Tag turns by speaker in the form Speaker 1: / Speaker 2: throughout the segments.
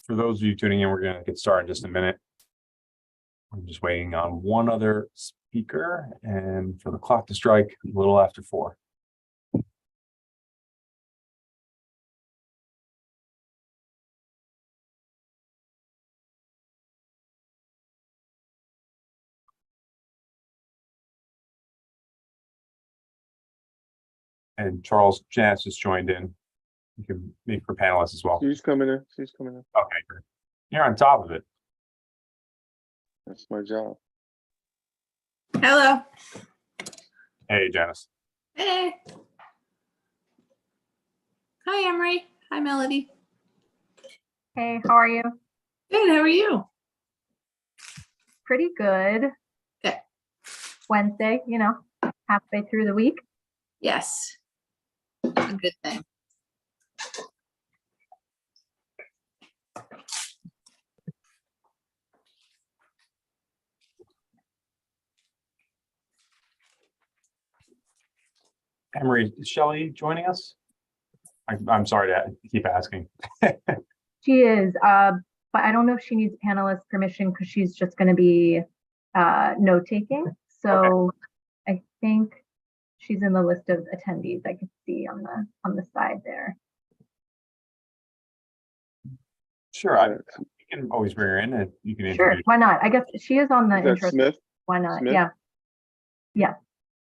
Speaker 1: For those of you tuning in, we're going to get started in just a minute. I'm just waiting on one other speaker and for the clock to strike a little after 4. And Charles Janice just joined in. You can make for panelists as well.
Speaker 2: She's coming in. She's coming in.
Speaker 1: Okay, great. You're on top of it.
Speaker 2: That's my job.
Speaker 3: Hello.
Speaker 1: Hey, Janice.
Speaker 3: Hey. Hi, Emery. Hi, Melody.
Speaker 4: Hey, how are you?
Speaker 3: Good. How are you?
Speaker 4: Pretty good.
Speaker 3: Good.
Speaker 4: Wednesday, halfway through the week.
Speaker 3: Yes. It's a good thing.
Speaker 1: Emery, is Shelley joining us? I'm sorry to keep asking.
Speaker 4: She is, but I don't know if she needs panelist permission because she's just going to be note-taking. So I think she's in the list of attendees I can see on the side there.
Speaker 1: Sure, you can always bring her in and you can
Speaker 4: Sure,
Speaker 1: introduce.
Speaker 4: why not? I guess she is on the
Speaker 2: Is that
Speaker 4: intro.
Speaker 2: Smith?
Speaker 4: Why not?
Speaker 2: Smith?
Speaker 4: Yeah.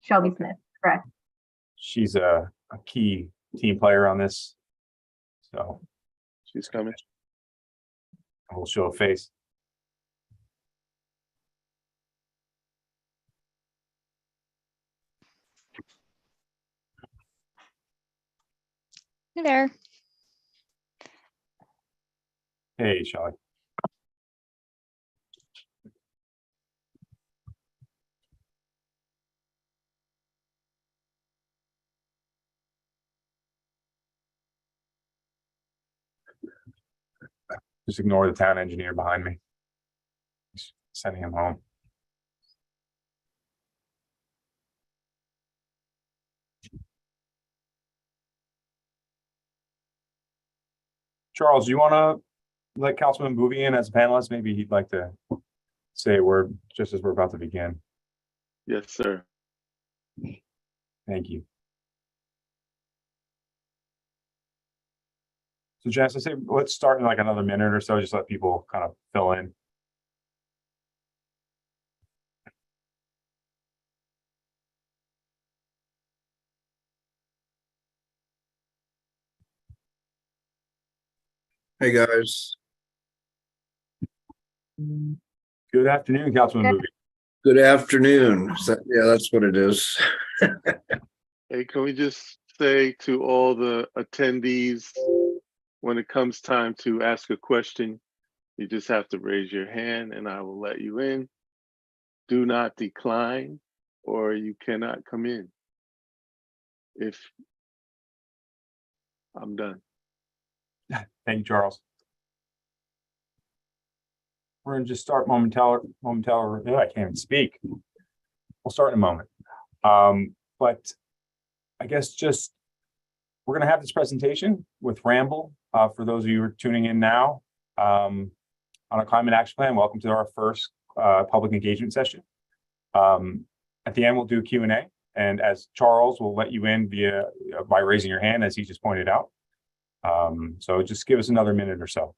Speaker 4: Shelby Smith, correct.
Speaker 1: She's a key team player on this, so
Speaker 2: She's coming.
Speaker 1: we'll show a face.
Speaker 5: Hey there.
Speaker 1: Hey, Shelley. Just ignore the town engineer behind me. He's sending him home. Charles, you want to let Councilman Boovy in as a panelist? Maybe he'd like to say a word just as we're about to begin.
Speaker 2: Yes, sir.
Speaker 1: Thank you. So, Jess, I say let's start in like another minute or so, just let people kind of fill in.
Speaker 6: Hey guys,
Speaker 1: Good afternoon, Councilman Boovy.
Speaker 6: good afternoon. Yeah, that's what it is.
Speaker 2: Hey, can we just say to all the attendees, when it comes time to ask a question, you just have to raise your hand and I will let you in. Do not decline or you cannot come in. If I'm done.
Speaker 1: Thank you, Charles. We're going to just start momentarily. I can't even speak. We'll start in a moment. But I guess just we're going to have this presentation with Ramble. For those of you who are tuning in now on our climate action plan, welcome to our first public engagement session. At the end, we'll do Q&A. And as Charles will let you in by raising your hand, as he just pointed out. So just give us another minute or so.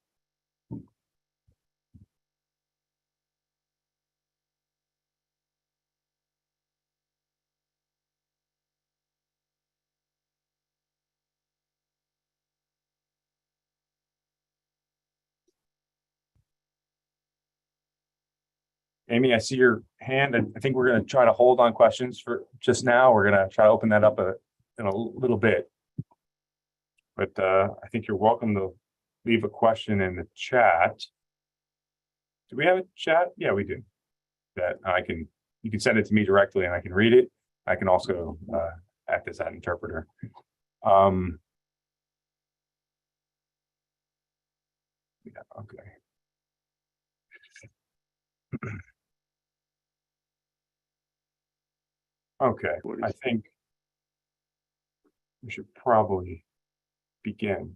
Speaker 1: Amy, I see your hand, and I think we're going to try to hold on questions for just now. We're going to try to open that up in a little bit. But I think you're welcome to leave a question in the chat. Do we have a chat? Yeah, we do. That you can send it to me directly and I can read it. I can also act as that interpreter. Yeah, okay. Okay, I think we should probably begin.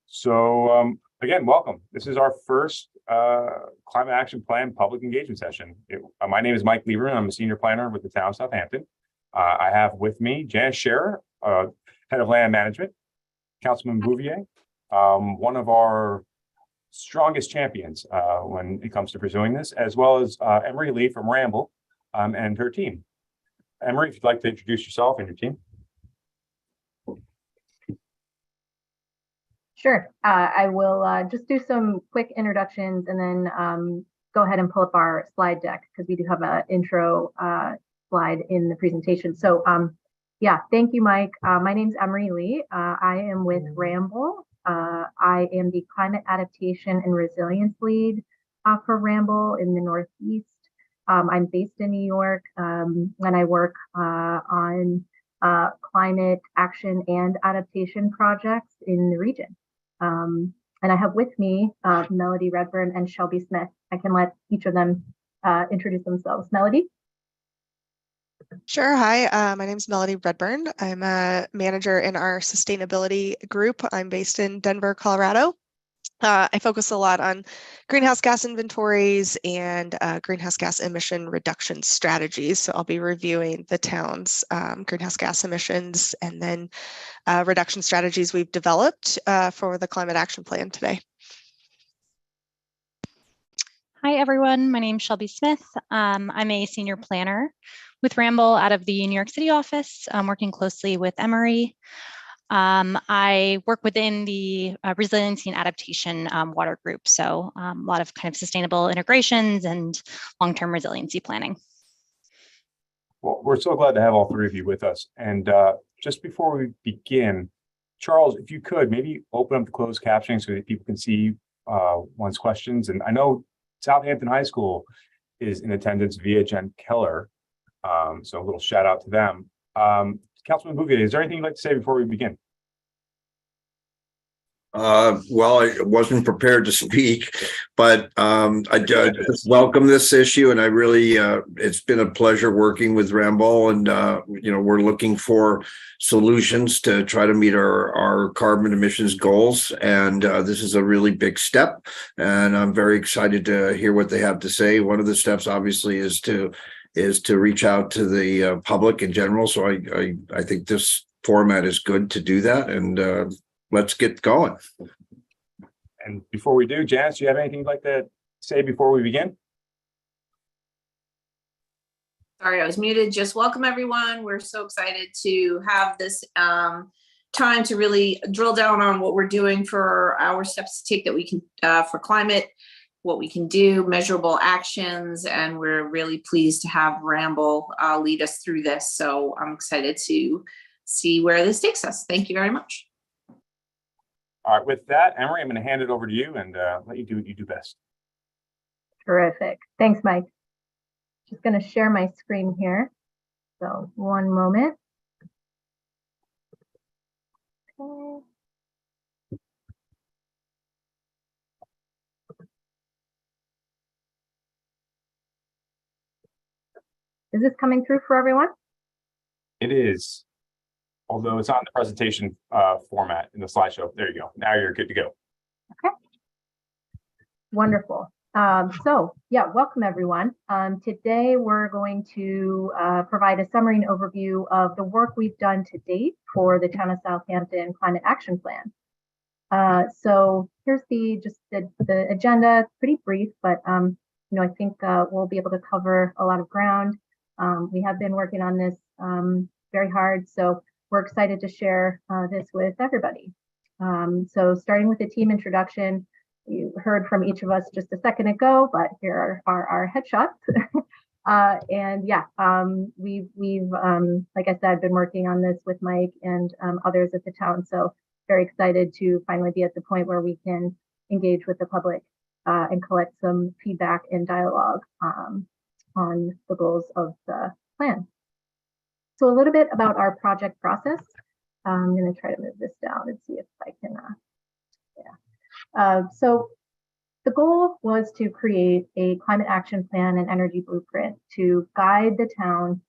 Speaker 1: So Again, welcome. This is our first climate action plan public engagement session. My name is Mike Lieberman. I'm a senior planner with the town of Southampton. I have with me Janice Scherer, head of land management, Councilman Bouvier, one of our strongest champions when it comes to pursuing this, as well as Emery Lee from Ramble and her team. Emery, if you'd like to introduce yourself and your team.
Speaker 4: Sure. I will just do some quick introductions and then go ahead and pull up our slide deck because we do have an intro slide in the presentation. So yeah, thank you, Mike. My name's Emery Lee. I am with Ramble. I am the climate adaptation and resilience lead for Ramble in the Northeast. I'm based in New York and I work on climate action and adaptation projects in the region. And I have with me Melody Redburn and Shelby Smith. I can let each of them introduce themselves. Melody?
Speaker 5: Sure. Hi, my name is Melody Redburn. I'm a manager in our sustainability group. I'm based in Denver, Colorado. I focus a lot on greenhouse gas inventories and greenhouse gas emission reduction strategies. So I'll be reviewing the town's greenhouse gas emissions and then reduction strategies we've developed for the climate action plan today.
Speaker 7: Hi, everyone. My name is Shelby Smith. I'm a senior planner with Ramble out of the New York City office. I'm working closely with Emery. I work within the resiliency and adaptation water group. So a lot of kind of sustainable integrations and long-term resiliency planning.
Speaker 1: Well, we're so glad to have all three of you with us. And just before we begin, Charles, if you could maybe open up the closed captioning so that people can see one's questions. And I know Southampton High School is in attendance via Jen Keller. So a little shout out to them. Councilman Bouvier, is there anything you'd like to say before we begin?
Speaker 6: Well, I wasn't prepared to speak, but I just welcome this issue, and I really it's been a pleasure working with Ramble, and we're looking for solutions to try to meet our carbon emissions goals, and this is a really big step, and I'm very excited to hear what they have to say. One of the steps, obviously, is to reach out to the public in general. So I think this format is good to do that, and let's get going.
Speaker 1: And before we do, Janice, do you have anything you'd like to say before we begin?
Speaker 3: Sorry, I was muted. Just welcome, everyone. We're so excited to have this time to really drill down on what we're doing for our steps to take that we can for climate, what we can do, measurable actions, and we're really pleased to have Ramble lead us through this. So I'm excited to see where this takes us. Thank you very much.
Speaker 1: All right, with that, Emery, I'm going to hand it over to you and let you do what you do best.
Speaker 4: Terrific. Thanks, Mike. Just going to share my screen here. So one moment. Okay. Is this coming through for everyone?
Speaker 1: It is, although it's on the presentation format in the slideshow. There you go. Now you're good to go.
Speaker 4: Okay. Wonderful. So yeah, welcome everyone. Today we're going to provide a summary and overview of the work we've done to date for the Town of Southampton Climate Action Plan. So here's the agenda. It's pretty brief, but I think we'll be able to cover a lot of ground. We have been working on this very hard, so we're excited to share this with everybody. So starting with the team introduction, you heard from each of us just a second ago, but here are our headshots. And yeah, we've like I said, been working on this with Mike and others at the town. So very excited to finally be at the point where we can engage with the public and collect some feedback and dialogue on the goals of the plan. So a little bit about our project process. I'm going to try to move this down and see if I can, so the goal was to create a climate action plan and energy blueprint to guide the town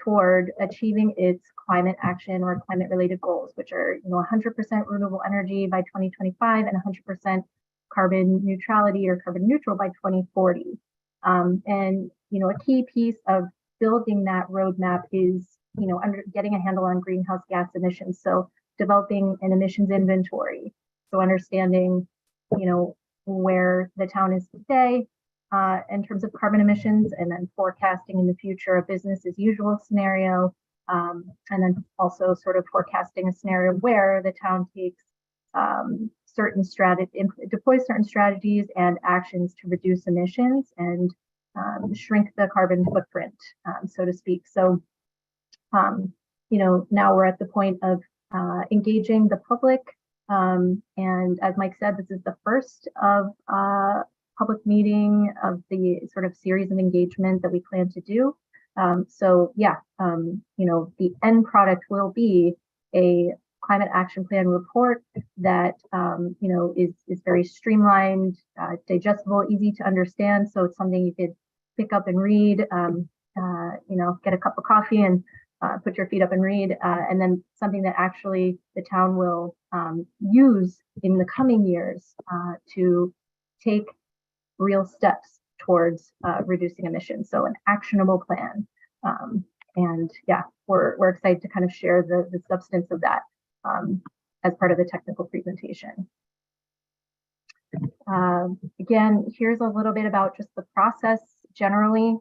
Speaker 4: toward achieving its climate action or climate related goals, which are 100% renewable energy by 2025 and 100% carbon neutrality or carbon neutral by 2040. And a key piece of building that roadmap is getting a handle on greenhouse gas emissions. So developing an emissions inventory, so understanding where the town is today in terms of carbon emissions, and then forecasting in the future a business as usual scenario, and then also sort of forecasting a scenario where the town takes deploys certain strategies and actions to reduce emissions and shrink the carbon footprint, so to speak. So, now we're at the point of engaging the public. And as Mike said, this is the first of public meeting of the sort of series of engagement that we plan to do. The end product will be a climate action plan report that is very streamlined, digestible, easy to understand. So it's something you could pick up and read, get a cup of coffee and put your feet up and read, and then something that actually the town will use in the coming years to take real steps towards reducing emissions. So an actionable plan. We're excited to kind of share the substance of that as part of the technical presentation. Again, here's a little bit about just the process generally.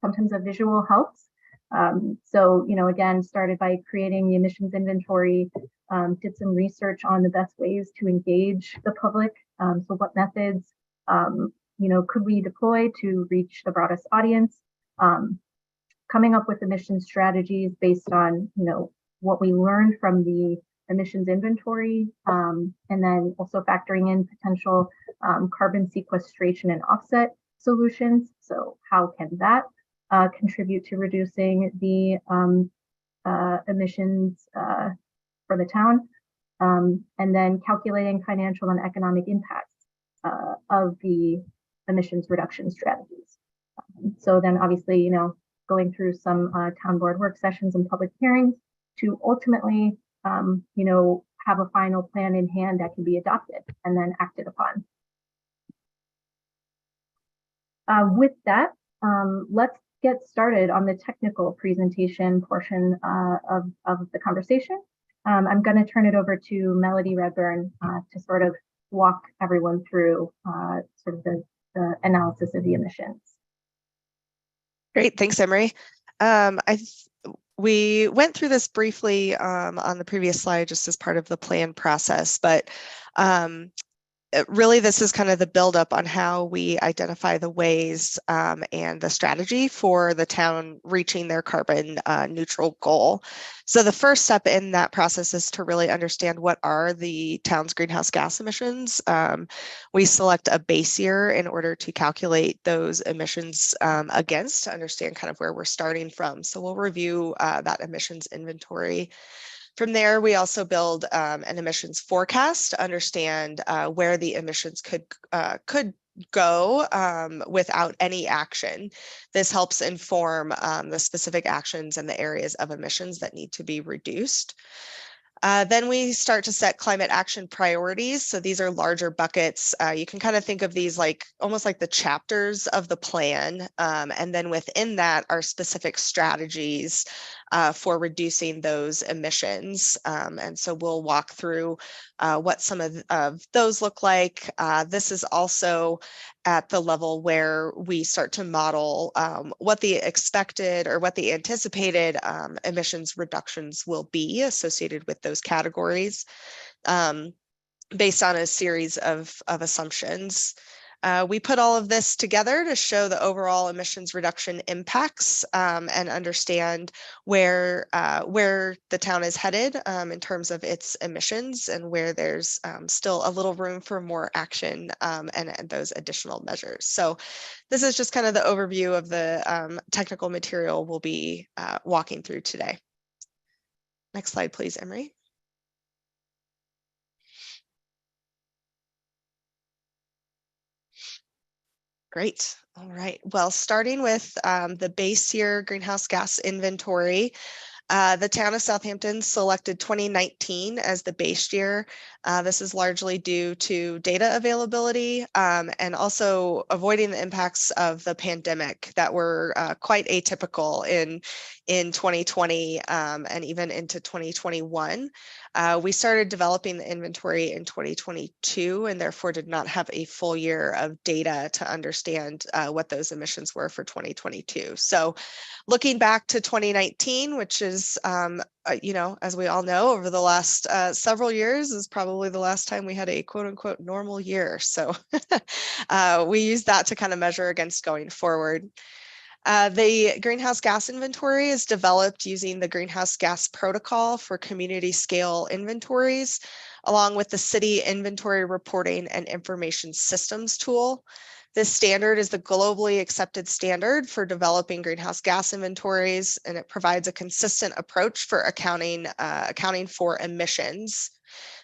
Speaker 4: Sometimes a visual helps. Again, started by creating the emissions inventory, did some research on the best ways to engage the public. So what methods, could we deploy to reach the broadest audience? Coming up with emissions strategies based on, what we learned from the emissions inventory, and then also factoring in potential carbon sequestration and offset solutions. So how can that contribute to reducing the emissions for the town, and then calculating financial and economic impacts of the emissions reduction strategies. So then obviously, going through some town board work sessions and public hearings to ultimately, have a final plan in hand that can be adopted and then acted upon. With that, let's get started on the technical presentation portion of the conversation. I'm going to turn it over to Melody Redburn to sort of walk everyone through sort of the analysis of the emissions.
Speaker 5: Great, thanks, Emery. We went through this briefly on the previous slide just as part of the plan process, but really this is kind of the buildup on how we identify the ways and the strategy for the town reaching their carbon neutral goal. So the first step in that process is to really understand what are the town's greenhouse gas emissions. We select a base year in order to calculate those emissions against, to understand kind of where we're starting from. So we'll review that emissions inventory. From there, we also build an emissions forecast to understand where the emissions could go without any action. This helps inform the specific actions and the areas of emissions that need to be reduced. Then we start to set climate action priorities. So these are larger buckets. You can kind of think of these like almost like the chapters of the plan. And then within that are specific strategies for reducing those emissions. And so we'll walk through what some of those look like. This is also at the level where we start to model what the expected or what the anticipated emissions reductions will be associated with those categories based on a series of assumptions. We put all of this together to show the overall emissions reduction impacts and understand where the town is headed in terms of its emissions and where there's still a little room for more action and those additional measures. So this is just kind of the overview of the technical material we'll be walking through today. Next slide, please, Emery. Great. All right. Well, starting with the base year greenhouse gas inventory, the town of Southampton selected 2019 as the base year. This is largely due to data availability and also avoiding the impacts of the pandemic that were quite atypical in 2020 and even into 2021. We started developing the inventory in 2022 and therefore did not have a full year of data to understand what those emissions were for 2022. So looking back to 2019, which is, you know, as we all know, over the last several years is probably the last time we had a quote unquote normal year. So we use that to kind of measure against going forward. The greenhouse gas inventory is developed using the greenhouse gas protocol for community scale inventories, along with the city inventory reporting and information systems tool. This standard is the globally accepted standard for developing greenhouse gas inventories, and it provides a consistent approach for accounting for emissions.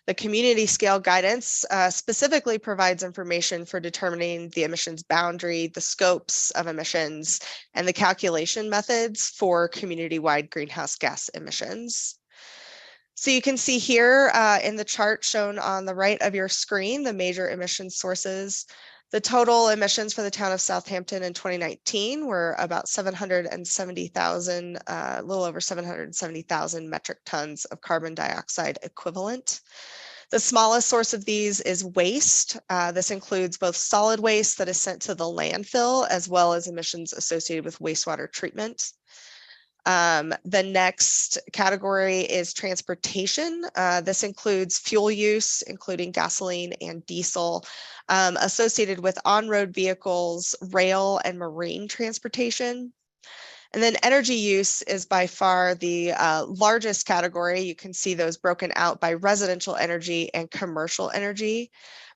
Speaker 5: The community scale guidance specifically provides information for determining the emissions boundary, the scopes of emissions, and the calculation methods for community-wide greenhouse gas emissions. So you can see here in the chart shown on the right of your screen, the major emission sources. The total emissions for the town of Southampton in 2019 were about 770,000, a little over 770,000 metric tons of carbon dioxide equivalent. The smallest source of these is waste. This includes both solid waste that is sent to the landfill, as well as emissions associated with wastewater treatment. The next category is transportation. This includes fuel use, including gasoline and diesel, associated with on-road vehicles, rail, and marine transportation. And then energy use is by far the largest category. You can see those broken out by residential energy and commercial energy.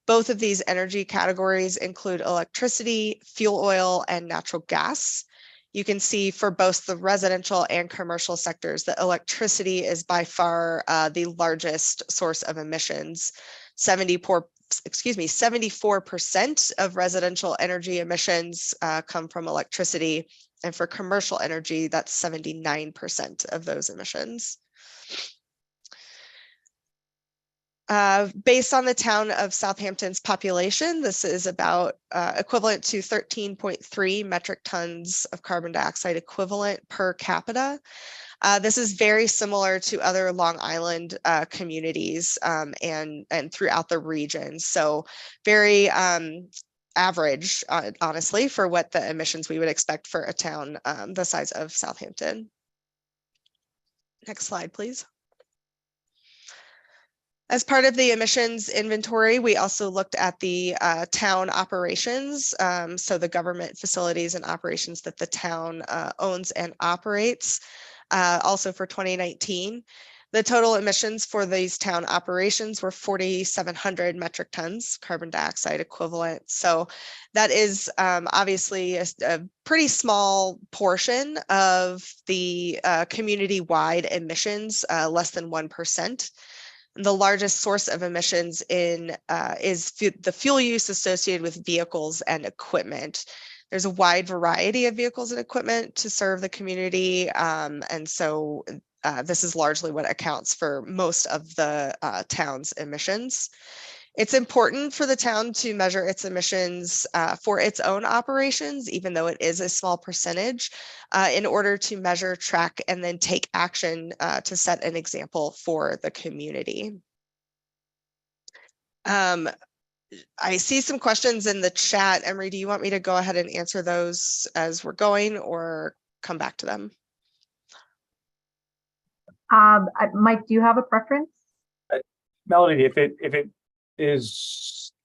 Speaker 5: Both of these energy categories include electricity, fuel oil, and natural gas. You can see for both the residential and commercial sectors that electricity is by far the largest source of emissions. 74% of residential energy emissions come from electricity, and for commercial energy, that's 79% of those emissions. Based on the town of Southampton's population, this is about equivalent to 13.3 metric tons of carbon dioxide equivalent per capita. This is very similar to other Long Island communities and throughout the region. So very average, honestly, for what the emissions we would expect for a town the size of Southampton. Next slide, please. As part of the emissions inventory, we also looked at the town operations, so the government facilities and operations that the town owns and operates, also for 2019. The total emissions for these town operations were 4,700 metric tons carbon dioxide equivalent. So that is obviously a pretty small portion of the community-wide emissions, less than 1%. The largest source of emissions is the fuel use associated with vehicles and equipment. There's a wide variety of vehicles and equipment to serve the community, and so this is largely what accounts for most of the town's emissions. It's important for the town to measure its emissions for its own operations, even though it is a small percentage, in order to measure, track, and then take action to set an example for the community. I see some questions in the chat. Emery, do you want me to go ahead and answer those as we're going or come back to them?
Speaker 4: Mike, do you have a preference?
Speaker 1: Melody, if it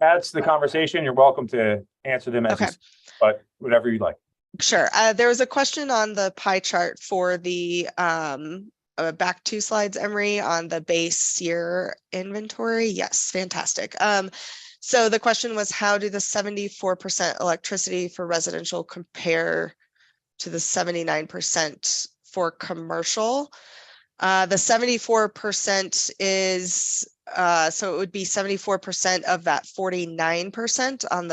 Speaker 1: adds to the conversation, you're welcome to answer them as you, but whatever you'd like.
Speaker 5: Sure. There was a question on the pie chart for the back 2 slides, Emery, on the base year inventory. Yes, fantastic. So the question was, how do the 74% electricity for residential compare to the 79% for commercial? The 74% is, so it would be 74% of that 49% on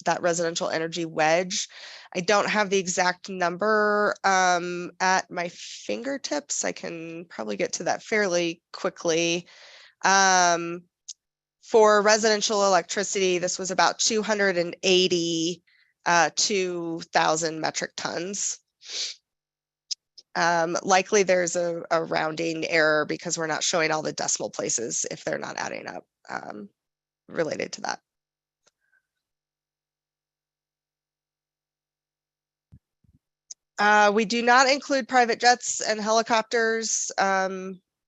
Speaker 5: that residential energy wedge. I don't have the exact number at my fingertips. I can probably get to that fairly quickly. For residential electricity, this was about 282,000 metric tons. Likely there's a rounding error because we're not showing all the decimal places if they're not adding up related to that. We do not include private jets and helicopters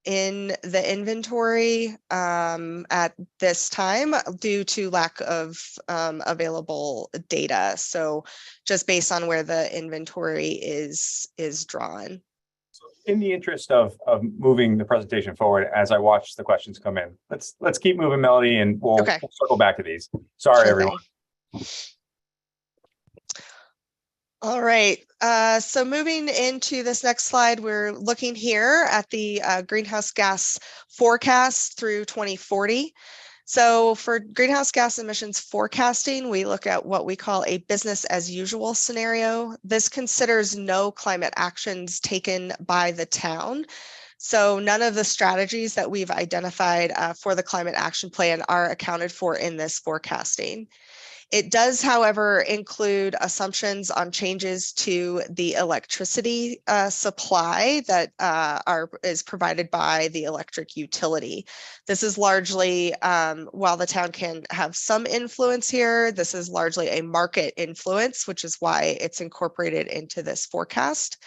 Speaker 5: in the inventory at this time due to lack of available data. So just based on where the inventory is drawn.
Speaker 1: In the interest of moving the presentation forward, as I watch the questions come in, let's keep moving, Melody, and we'll circle back to these. Sorry, everyone.
Speaker 5: All right, so moving into this next slide, we're looking here at the greenhouse gas forecast through 2040. So for greenhouse gas emissions forecasting, we look at what we call a business as usual scenario. This considers no climate actions taken by the town. So none of the strategies that we've identified for the climate action plan are accounted for in this forecasting. It does, however, include assumptions on changes to the electricity supply that is provided by the electric utility. This is largely, while the town can have some influence here, this is largely a market influence, which is why it's incorporated into this forecast.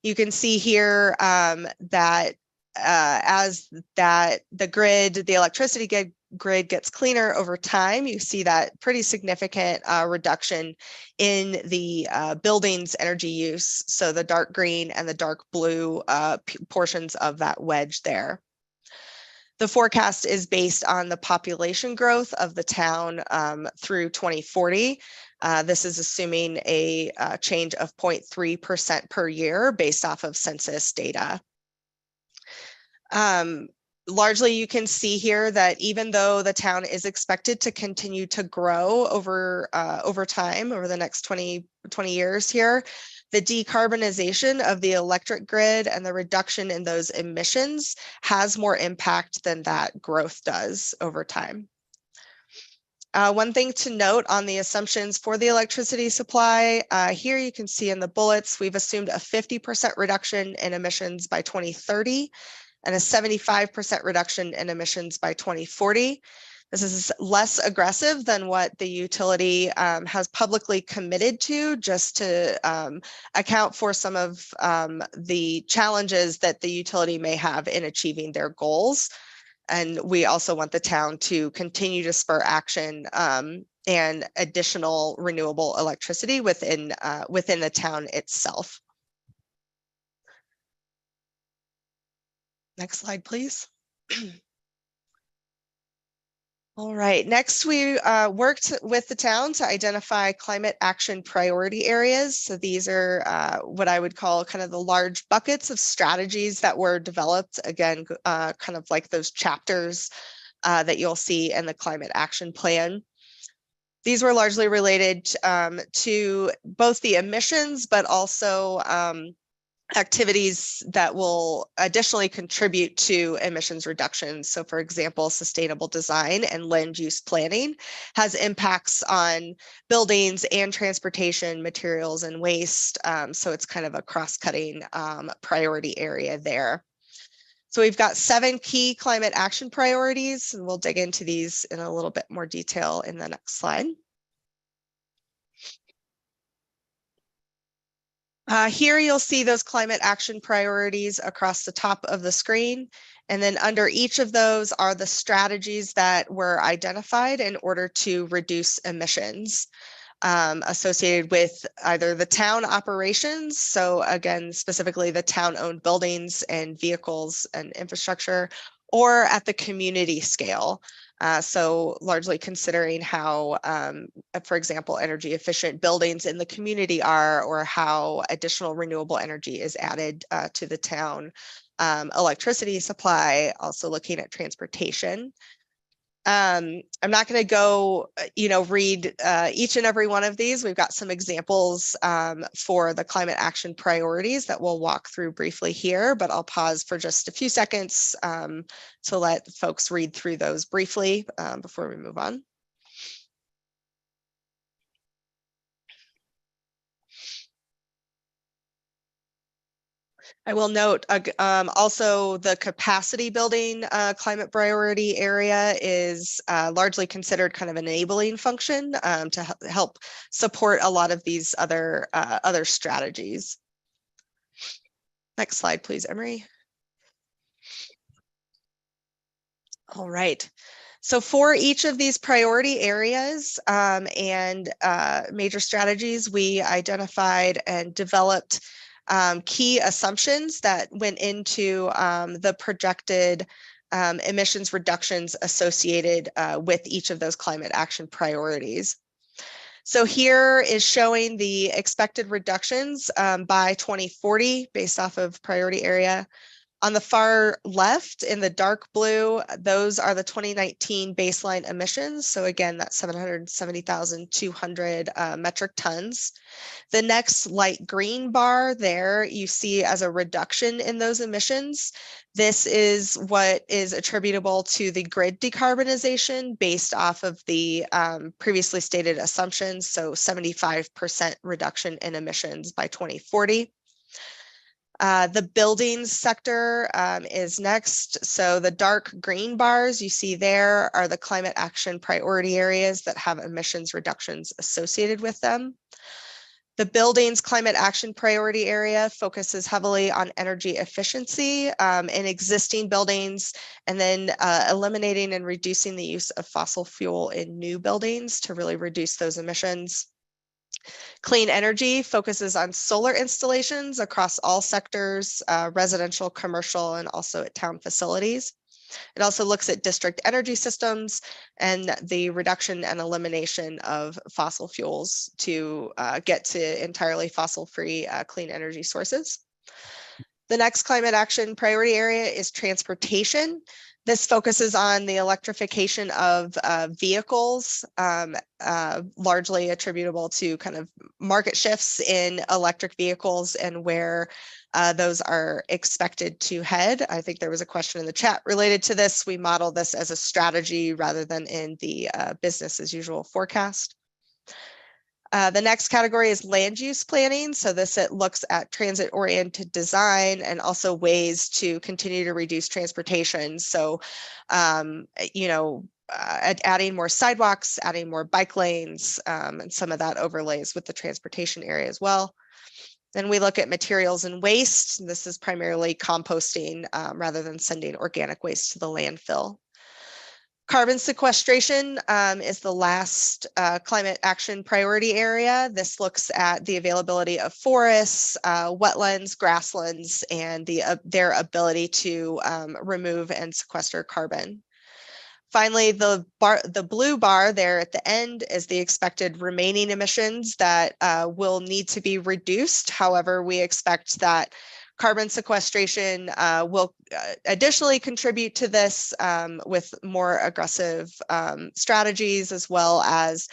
Speaker 5: You can see here that as the grid, the electricity grid gets cleaner over time, you see that pretty significant reduction in the building's energy use. So the dark green and the dark blue portions of that wedge there. The forecast is based on the population growth of the town through 2040. This is assuming a change of 0.3% per year based off of census data. Largely, you can see here that even though the town is expected to continue to grow over time, over the next 20 years here, the decarbonization of the electric grid and the reduction in those emissions has more impact than that growth does over time. One thing to note on the assumptions for the electricity supply, here you can see in the bullets, we've assumed a 50% reduction in emissions by 2030. And a 75% reduction in emissions by 2040. This is less aggressive than what the utility has publicly committed to, just to account for some of the challenges that the utility may have in achieving their goals. And we also want the town to continue to spur action and additional renewable electricity within the town itself. Next slide, please. All right, next we worked with the town to identify climate action priority areas. So these are what I would call kind of the large buckets of strategies that were developed, again, kind of like those chapters that you'll see in the climate action plan. These were largely related to both the emissions, but also activities that will additionally contribute to emissions reductions. So for example, sustainable design and land use planning has impacts on buildings and transportation, materials and waste. So it's kind of a cross-cutting priority area there. So we've got 7 key climate action priorities, and we'll dig into these in a little bit more detail in the next slide. Here you'll see those climate action priorities across the top of the screen. And then under each of those are the strategies that were identified in order to reduce emissions associated with either the town operations. So again, specifically the town-owned buildings and vehicles and infrastructure, or at the community scale. So largely considering how, for example, energy efficient buildings in the community are, or how additional renewable energy is added to the town electricity supply, also looking at transportation. I'm not going to go, read each and every one of these. We've got some examples for the climate action priorities that we'll walk through briefly here, but I'll pause for just a few seconds to let folks read through those briefly before we move on. I will note also the capacity building climate priority area is largely considered kind of an enabling function to help support a lot of these other strategies. Next slide, please, Emery. All right. So for each of these priority areas and major strategies, we identified and developed key assumptions that went into the projected emissions reductions associated with each of those climate action priorities. So here is showing the expected reductions by 2040 based off of priority area. On the far left in the dark blue, those are the 2019 baseline emissions. So again, that's 770,200 metric tons. The next light green bar there you see as a reduction in those emissions. This is what is attributable to the grid decarbonization based off of the previously stated assumptions. So 75% reduction in emissions by 2040. The buildings sector is next. So the dark green bars you see there are the climate action priority areas that have emissions reductions associated with them. The buildings climate action priority area focuses heavily on energy efficiency in existing buildings, and then eliminating and reducing the use of fossil fuel in new buildings to really reduce those emissions. Clean energy focuses on solar installations across all sectors, residential, commercial, and also at town facilities. It also looks at district energy systems and the reduction and elimination of fossil fuels to get to entirely fossil-free clean energy sources. The next climate action priority area is transportation. This focuses on the electrification of vehicles, largely attributable to kind of market shifts in electric vehicles and where those are expected to head. I think there was a question in the chat related to this. We model this as a strategy rather than in the business as usual forecast. The next category is land use planning. So it looks at transit-oriented design and also ways to continue to reduce transportation. So, adding more sidewalks, adding more bike lanes, and some of that overlays with the transportation area as well. Then we look at materials and waste. This is primarily composting rather than sending organic waste to the landfill. Carbon sequestration is the last climate action priority area. This looks at the availability of forests, wetlands, grasslands, and their ability to remove and sequester carbon. Finally, the blue bar there at the end is the expected remaining emissions that will need to be reduced. However, we expect that carbon sequestration will additionally contribute to this with more aggressive strategies, as well as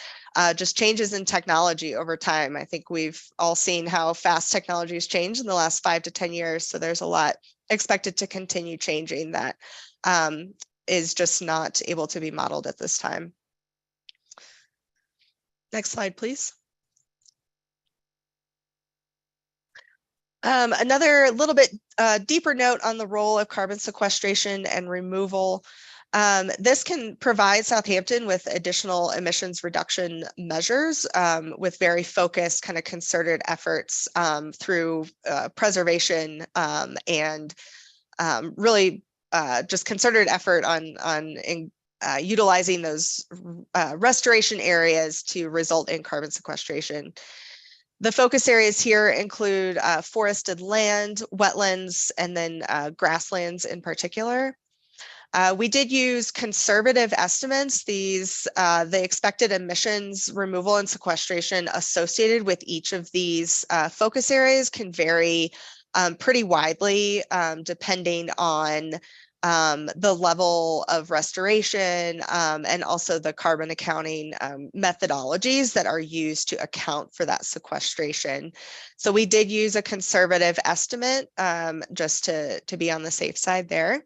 Speaker 5: just changes in technology over time. I think we've all seen how fast technology has changed in the last 5 to 10 years. So there's a lot expected to continue changing that is just not able to be modeled at this time. Next slide, please. Another little bit deeper note on the role of carbon sequestration and removal. This can provide Southampton with additional emissions reduction measures with very focused kind of concerted efforts through preservation and really just concerted effort on utilizing those restoration areas to result in carbon sequestration. The focus areas here include forested land, wetlands, and then grasslands in particular. We did use conservative estimates. These, the expected emissions removal and sequestration associated with each of these focus areas can vary pretty widely depending on the level of restoration, and also the carbon accounting methodologies that are used to account for that sequestration. So we did use a conservative estimate just to be on the safe side there.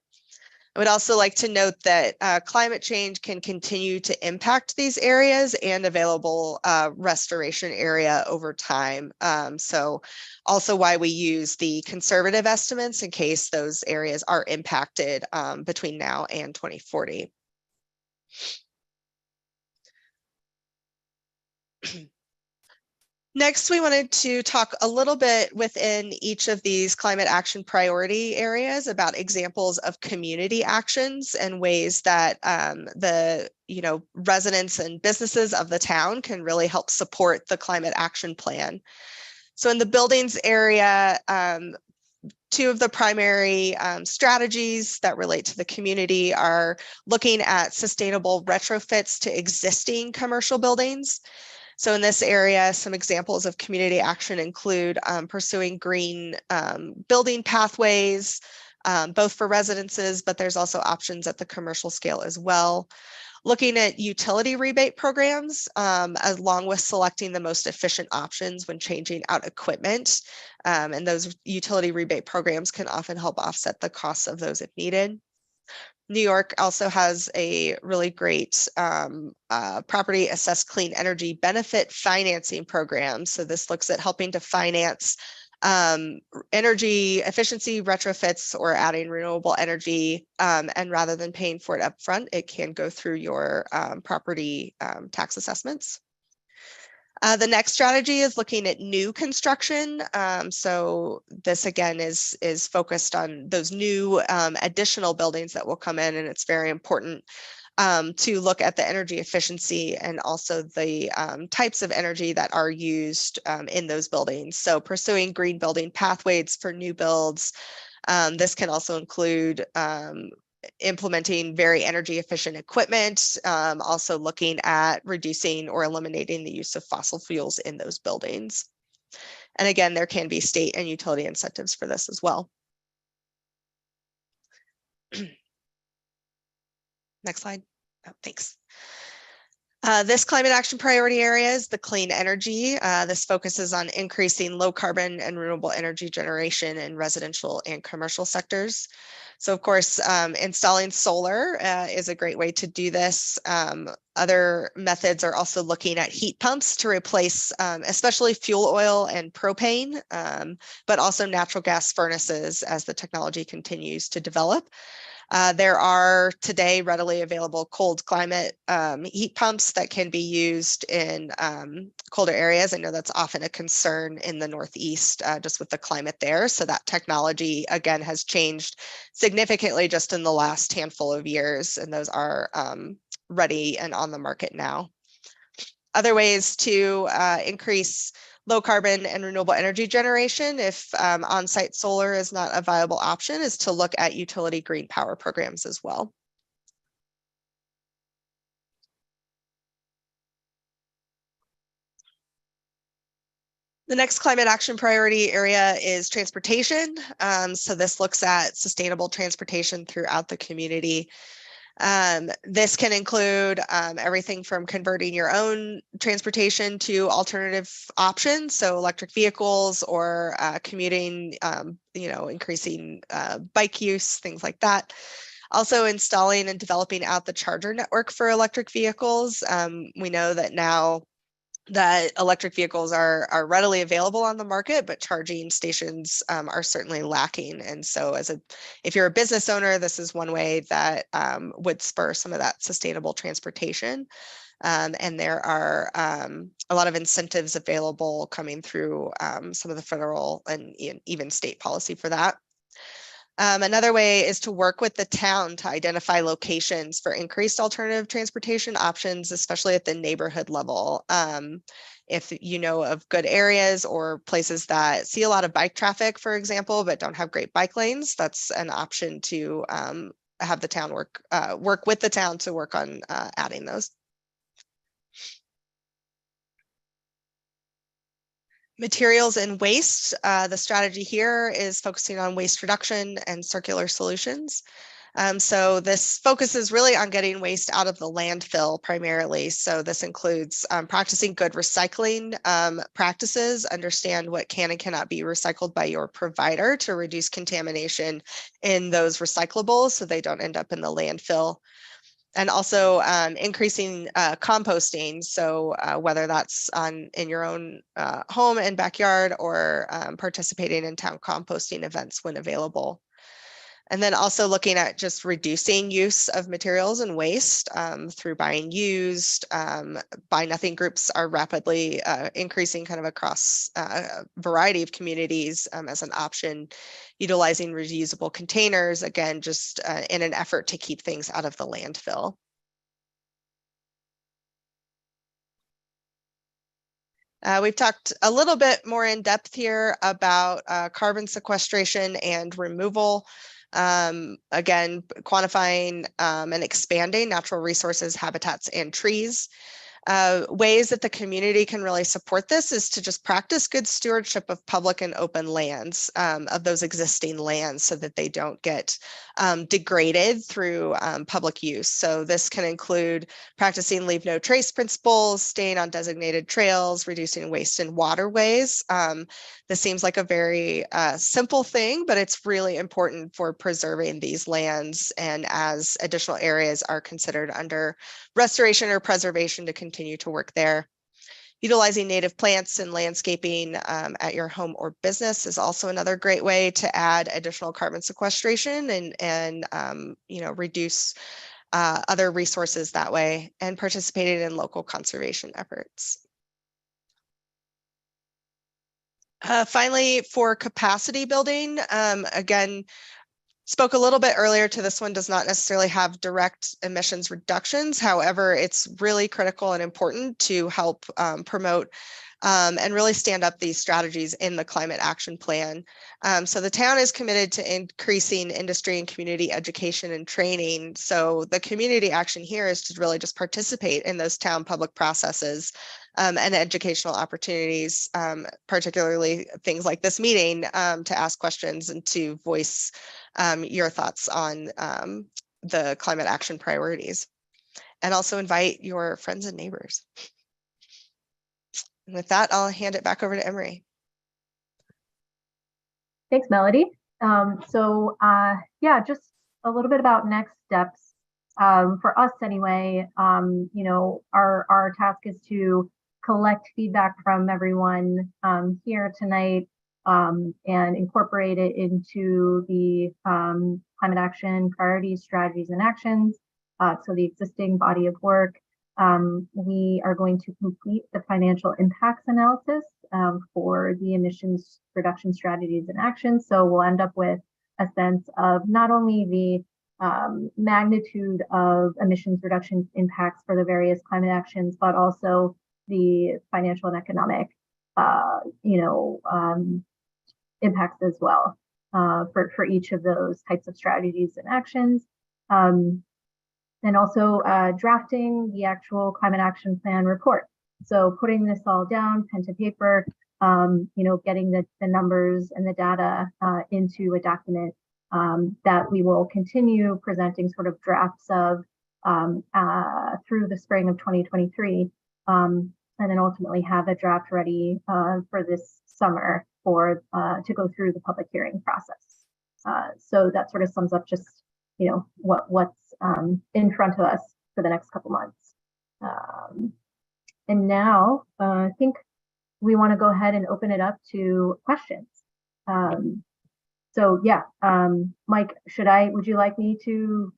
Speaker 5: I would also like to note that climate change can continue to impact these areas and available restoration area over time. So also why we use the conservative estimates in case those areas are impacted between now and 2040. Next, we wanted to talk a little bit within each of these climate action priority areas about examples of community actions and ways that the residents and businesses of the town can really help support the climate action plan. So in the buildings area, two of the primary strategies that relate to the community are looking at sustainable retrofits to existing commercial buildings. So in this area, some examples of community action include pursuing green building pathways, both for residences, but there's also options at the commercial scale as well. Looking at utility rebate programs, along with selecting the most efficient options when changing out equipment. And those utility rebate programs can often help offset the costs of those if needed. New York also has a really great property assessed clean energy benefit financing program. So this looks at helping to finance energy efficiency retrofits or adding renewable energy. And rather than paying for it upfront, it can go through your property tax assessments. The next strategy is looking at new construction. So this again is focused on those new additional buildings that will come in, and it's very important to look at the energy efficiency and also the types of energy that are used in those buildings. So pursuing green building pathways for new builds. This can also include implementing very energy efficient equipment, also looking at reducing or eliminating the use of fossil fuels in those buildings. And again, there can be state and utility incentives for this as well. Next slide. Oh, thanks. This climate action priority area is the clean energy. This focuses on increasing low carbon and renewable energy generation in residential and commercial sectors. So of course, installing solar is a great way to do this. Other methods are also looking at heat pumps to replace especially fuel oil and propane, but also natural gas furnaces as the technology continues to develop. There are today readily available cold climate heat pumps that can be used in colder areas. I know that's often a concern in the Northeast just with the climate there. So that technology, again, has changed significantly just in the last handful of years, and those are ready and on the market now. Other ways to increase low carbon and renewable energy generation if on-site solar is not a viable option is to look at utility green power programs as well. The next climate action priority area is transportation. So this looks at sustainable transportation throughout the community. This can include everything from converting your own transportation to alternative options, so electric vehicles or commuting, increasing bike use, things like that. Also installing and developing out the charger network for electric vehicles. We know that now that electric vehicles are readily available on the market, but charging stations are certainly lacking. And so if you're a business owner, this is one way that would spur some of that sustainable transportation. And there are a lot of incentives available coming through some of the federal and even state policy for that. Another way is to work with the town to identify locations for increased alternative transportation options, especially at the neighborhood level. If you know of good areas or places that see a lot of bike traffic, for example, but don't have great bike lanes, that's an option to have the town work with the town to work on adding those. Materials and waste. The strategy here is focusing on waste reduction and circular solutions. So this focuses really on getting waste out of the landfill primarily. So this includes practicing good recycling practices, understand what can and cannot be recycled by your provider to reduce contamination in those recyclables so they don't end up in the landfill. And also increasing composting. So whether that's in your own home and backyard or participating in town composting events when available. And then also looking at just reducing use of materials and waste through buying used. Buy nothing groups are rapidly increasing kind of across a variety of communities as an option. Utilizing reusable containers, again, just in an effort to keep things out of the landfill. We've talked a little bit more in depth here about carbon sequestration and removal. Again, quantifying and expanding natural resources, habitats, and trees. Ways that the community can really support this is to just practice good stewardship of public and open lands, of those existing lands, so that they don't get degraded through public use. So this can include practicing leave no trace principles, staying on designated trails, reducing waste in waterways. This seems like a very simple thing, but it's really important for preserving these lands, and as additional areas are considered under restoration or preservation, to continue to work there. Utilizing native plants and landscaping at your home or business is also another great way to add additional carbon sequestration and reduce other resources that way, and participating in local conservation efforts. Finally, for capacity building, again, spoke a little bit earlier to this one, does not necessarily have direct emissions reductions. However, it's really critical and important to help promote and really stand up these strategies in the climate action plan. So the town is committed to increasing industry and community education and training. So the community action here is to really just participate in those town public processes and educational opportunities, particularly things like this meeting, to ask questions and to voice your thoughts on the climate action priorities, and also invite your friends and neighbors. And with that, I'll hand it back over to Emery.
Speaker 4: Thanks, Melody. Yeah, just a little bit about next steps. For us anyway, our task is to collect feedback from everyone here tonight and incorporate it into the climate action priorities, strategies, and actions. So the existing body of work. We are going to complete the financial impacts analysis for the emissions reduction strategies and actions. So we'll end up with a sense of not only the magnitude of emissions reduction impacts for the various climate actions, but also the financial and economic, impacts as well for each of those types of strategies and actions. And also drafting the actual climate action plan report. So putting this all down, pen to paper, getting the numbers and the data into a document that we will continue presenting sort of drafts of through the spring of 2023, and then ultimately have a draft ready for this summer for to go through the public hearing process. So that sort of sums up just what's in front of us for the next couple months. And now I think we want to go ahead and open it up to questions. So yeah, Mike, would you like me to,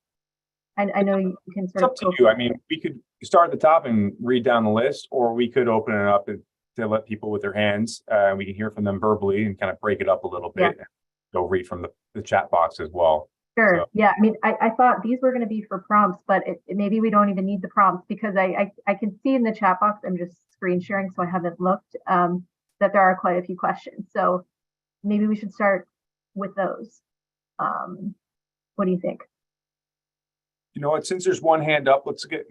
Speaker 4: I know you can sort of.
Speaker 1: It's up to you. I mean, we could start at the top and read down the list, or we could open it up to let people with their hands, we can hear from them verbally and kind of break it up a little bit.
Speaker 4: Yeah.
Speaker 1: And go read from the chat box as well.
Speaker 4: Sure.
Speaker 1: So.
Speaker 4: Yeah. I mean, I thought these were going to be for prompts, but maybe we don't even need the prompts, because I can see in the chat box, I'm just screen sharing, so I haven't looked, that there are quite a few questions. So maybe we should start with those. What do you think?
Speaker 1: You know what? Since there's one hand up, let's give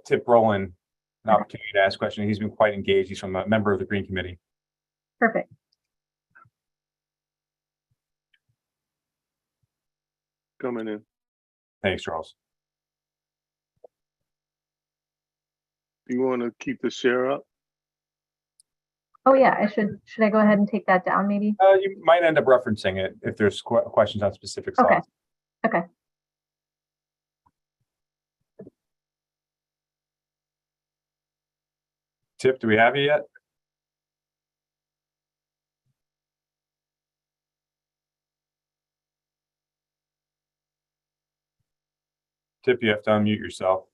Speaker 1: Tip Rowland an opportunity to ask a question. He's been quite engaged. He's from a member of the Green Committee.
Speaker 4: Perfect.
Speaker 2: Coming in.
Speaker 1: Thanks, Charles.
Speaker 2: You want to keep the share up?
Speaker 4: Oh yeah, should I go ahead and take that down maybe?
Speaker 1: You might end up referencing it if there's questions on specific
Speaker 4: Okay.
Speaker 1: slides.
Speaker 4: Okay.
Speaker 1: Tip, do we have you yet? Tip, you have to unmute yourself.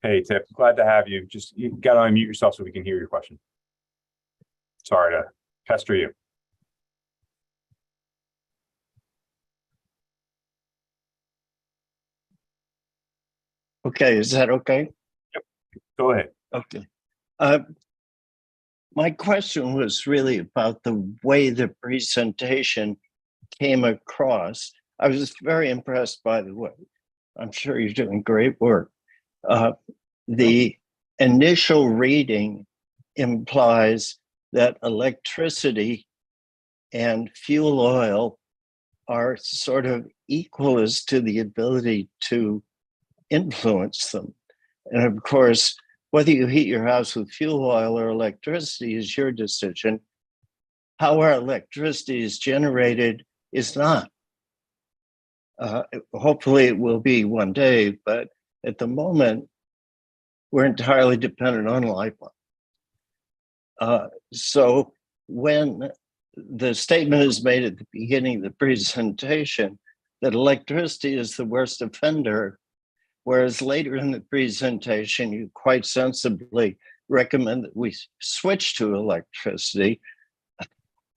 Speaker 1: Hey, Tip, glad to have you. Just you got to unmute yourself so we can hear your question. Sorry to pester you.
Speaker 8: Okay, is that okay?
Speaker 1: Go ahead.
Speaker 8: Okay. My question was really about the way the presentation came across. I was very impressed, by the way. I'm sure you're doing great work. The initial reading implies that electricity and fuel oil are sort of equal as to the ability to influence them. And of course, whether you heat your house with fuel oil or electricity is your decision. How our electricity is generated is not. Hopefully it will be one day, but at the moment, we're entirely dependent on lifeline. So when the statement is made at the beginning of the presentation that electricity is the worst offender, whereas later in the presentation, you quite sensibly recommend that we switch to electricity.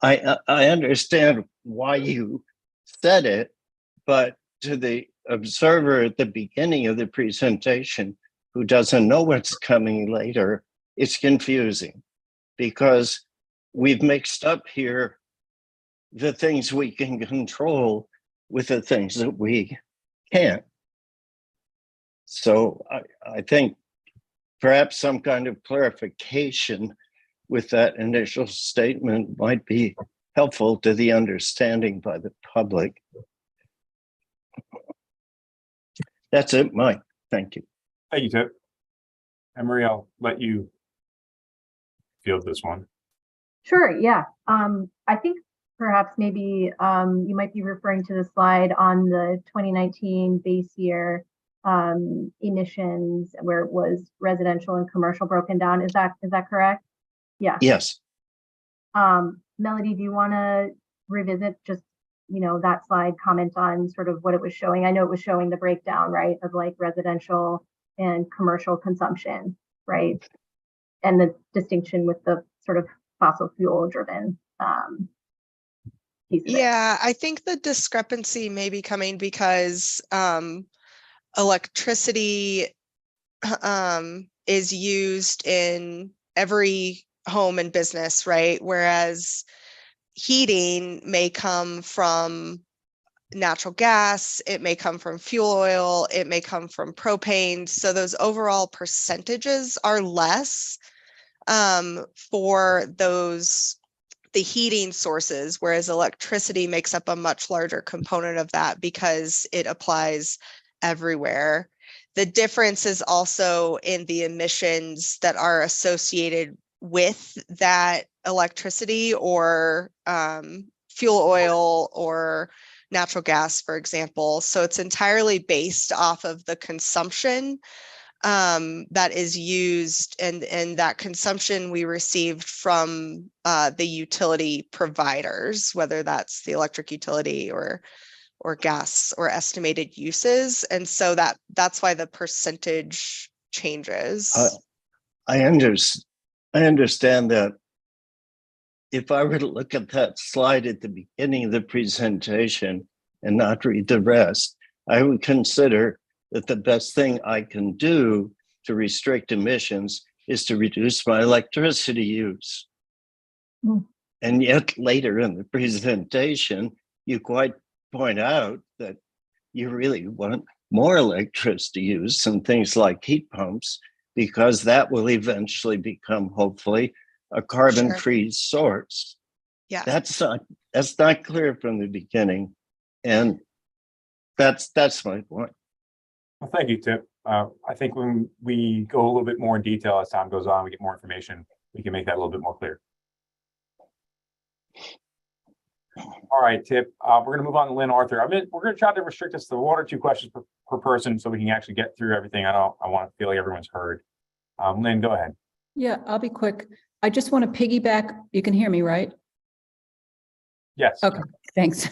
Speaker 8: I understand why you said it, but to the observer at the beginning of the presentation who doesn't know what's coming later, it's confusing because we've mixed up here the things we can control with the things that we can't. So I think perhaps some kind of clarification with that initial statement might be helpful to the understanding by the public. That's it, Mike. Thank you.
Speaker 1: Thank you, Tip. Emery, I'll let you field this one.
Speaker 4: Sure, yeah. I think perhaps maybe you might be referring to the slide on the 2019 base year emissions where it was residential and commercial broken down. Is that correct? Yeah.
Speaker 8: Yes.
Speaker 4: Melody, do you want to revisit just, that slide, comment on sort of what it was showing? I know it was showing the breakdown, right, of like residential and commercial consumption, right? And the distinction with the sort of fossil fuel driven piece of it.
Speaker 5: Yeah, I think the discrepancy may be coming because electricity is used in every home and business, right? Whereas heating may come from natural gas, it may come from fuel oil, it may come from propane. So those overall percentages are less for the heating sources, whereas electricity makes up a much larger component of that because it applies everywhere. The difference is also in the emissions that are associated with that electricity or fuel oil or natural gas, for example. So it's entirely based off of the consumption that is used, and that consumption we received from the utility providers, whether that's the electric utility or gas or estimated uses. And so that's why the percentage changes.
Speaker 8: I understand that. If I were to look at that slide at the beginning of the presentation and not read the rest, I would consider that the best thing I can do to restrict emissions is to reduce my electricity use. And yet later in the presentation, you quite point out that you really want more electricity use and things like heat pumps, because that will eventually become, hopefully, a carbon-free source.
Speaker 5: Yeah.
Speaker 8: That's not clear from the beginning. And that's my point.
Speaker 1: Well, thank you, Tip. I think when we go a little bit more in detail as time goes on, we get more information, we can make that a little bit more clear. All right, Tip, we're going to move on to Lynn Arthur. We're going to try to restrict this to 1 or 2 questions per person so we can actually get through everything. I want to feel like everyone's heard. Lynn, go ahead.
Speaker 9: Yeah, I'll be quick. I just want to piggyback. You can hear me, right?
Speaker 1: Yes.
Speaker 9: Okay, thanks.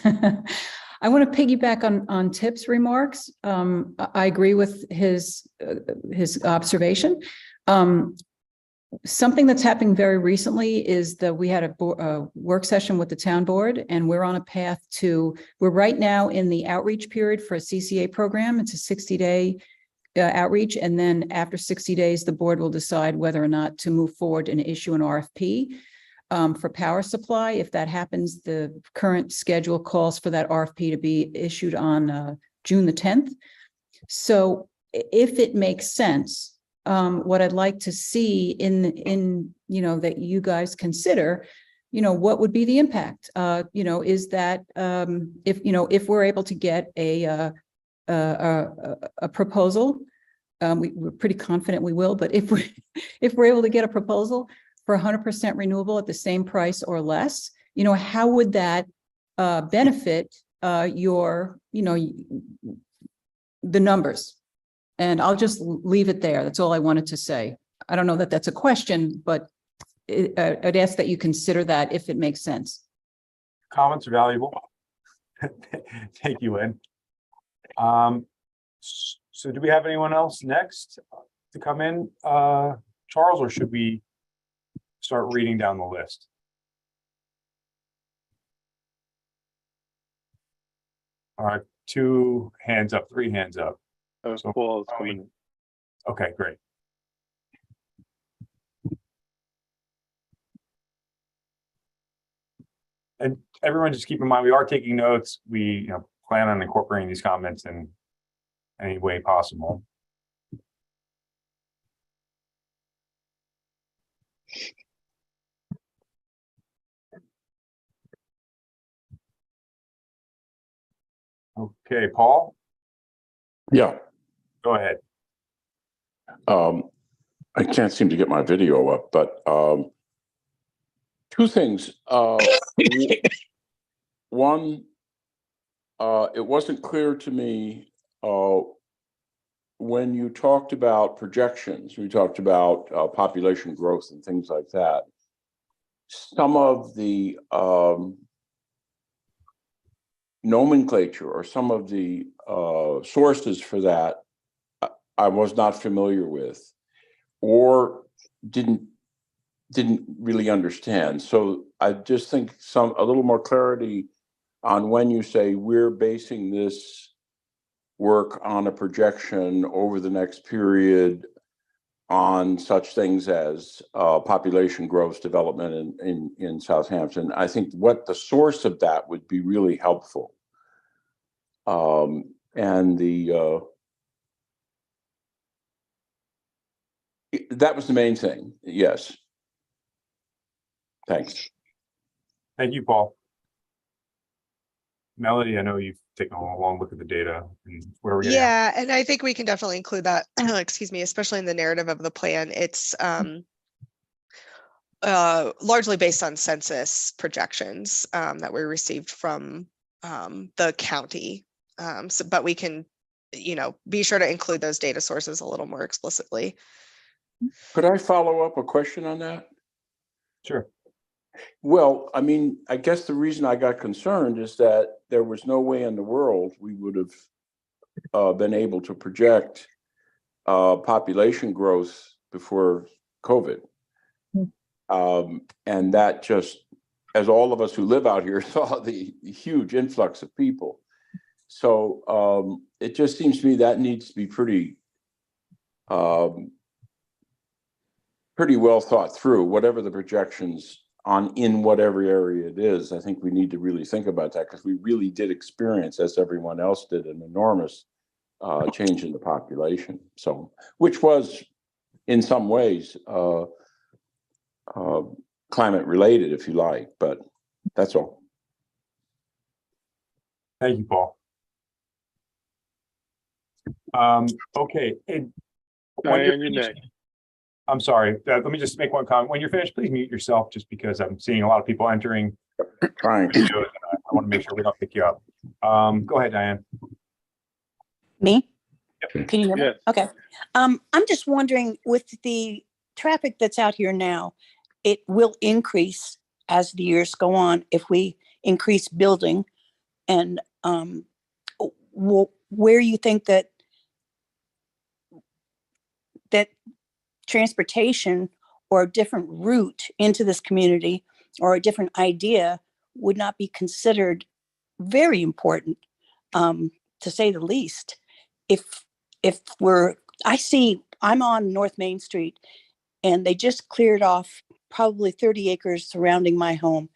Speaker 9: I want to piggyback on Tip's remarks. I agree with his observation. Something that's happening very recently is that we had a work session with the town board, and we're on a path we're right now in the outreach period for a CCA program. It's a 60-day outreach, and then after 60 days, the board will decide whether or not to move forward and issue an RFP for power supply. If that happens, the current schedule calls for that RFP to be issued on June the 10th. So if it makes sense, what I'd like to see in that you guys consider, what would be the impact? Is that if we're able to get a proposal, we're pretty confident we will, but if we're able to get a proposal for 100% renewable at the same price or less, how would that benefit the numbers? And I'll just leave it there. That's all I wanted to say. I don't know that that's a question, but I'd ask that you consider that if it makes sense.
Speaker 1: Comments are valuable. Thank you, Lynn. So do we have anyone else next to come in, Charles, or should we start reading down the list? All right, 2 hands up, 3 hands up. So,
Speaker 2: Paul's coming.
Speaker 1: Okay, great. And everyone just keep in mind, we are taking notes. We plan on incorporating these comments in any way possible. Okay, Paul,
Speaker 10: Yeah,
Speaker 1: go ahead.
Speaker 10: I can't seem to get my video up, but 2 things. One, it wasn't clear to me when you talked about projections, we talked about population growth and things like that. Some of the nomenclature or some of the sources for that I was not familiar with or didn't really understand. So I just think a little more clarity on when you say we're basing this work on a projection over the next period on such things as population growth development in Southampton. I think what the source of that would be really helpful. And that was the main thing. Yes. Thanks.
Speaker 1: Thank you, Paul. Melody, I know you've taken a long look at the data and where we're getting.
Speaker 5: Yeah, and I think we can definitely include that, excuse me, especially in the narrative of the plan. It's largely based on census projections that we received from the county. But we can, be sure to include those data sources a little more explicitly.
Speaker 10: Could I follow up a question on that?
Speaker 1: Sure.
Speaker 10: Well, I mean, I guess the reason I got concerned is that there was no way in the world we would have been able to project population growth before COVID. And that just, as all of us who live out here saw the huge influx of people. So it just seems to me that needs to be pretty well thought through, whatever the projections in whatever area it is. I think we need to really think about that because we really did experience, as everyone else did, an enormous change in the population. So, which was in some ways climate related, if you like, but that's all.
Speaker 1: Thank you, Paul. Okay. And when
Speaker 2: Diane, you're
Speaker 1: finished-
Speaker 2: next.
Speaker 1: I'm sorry. Let me just make one comment. When you're finished, please mute yourself, just because I'm seeing a lot of people entering.
Speaker 10: Trying.
Speaker 1: Videos, and I want to make sure we don't pick you up. Go ahead, Diane.
Speaker 11: Me?
Speaker 1: Yep.
Speaker 11: Can you hear me?
Speaker 2: Yes.
Speaker 11: Okay. I'm just wondering, with the traffic that's out here now, it will increase as the years go on if we increase building, and where you think that transportation or a different route into this community or a different idea would not be considered very important, to say the least. I'm on North Main Street, and they just cleared off probably 30 acres surrounding my home.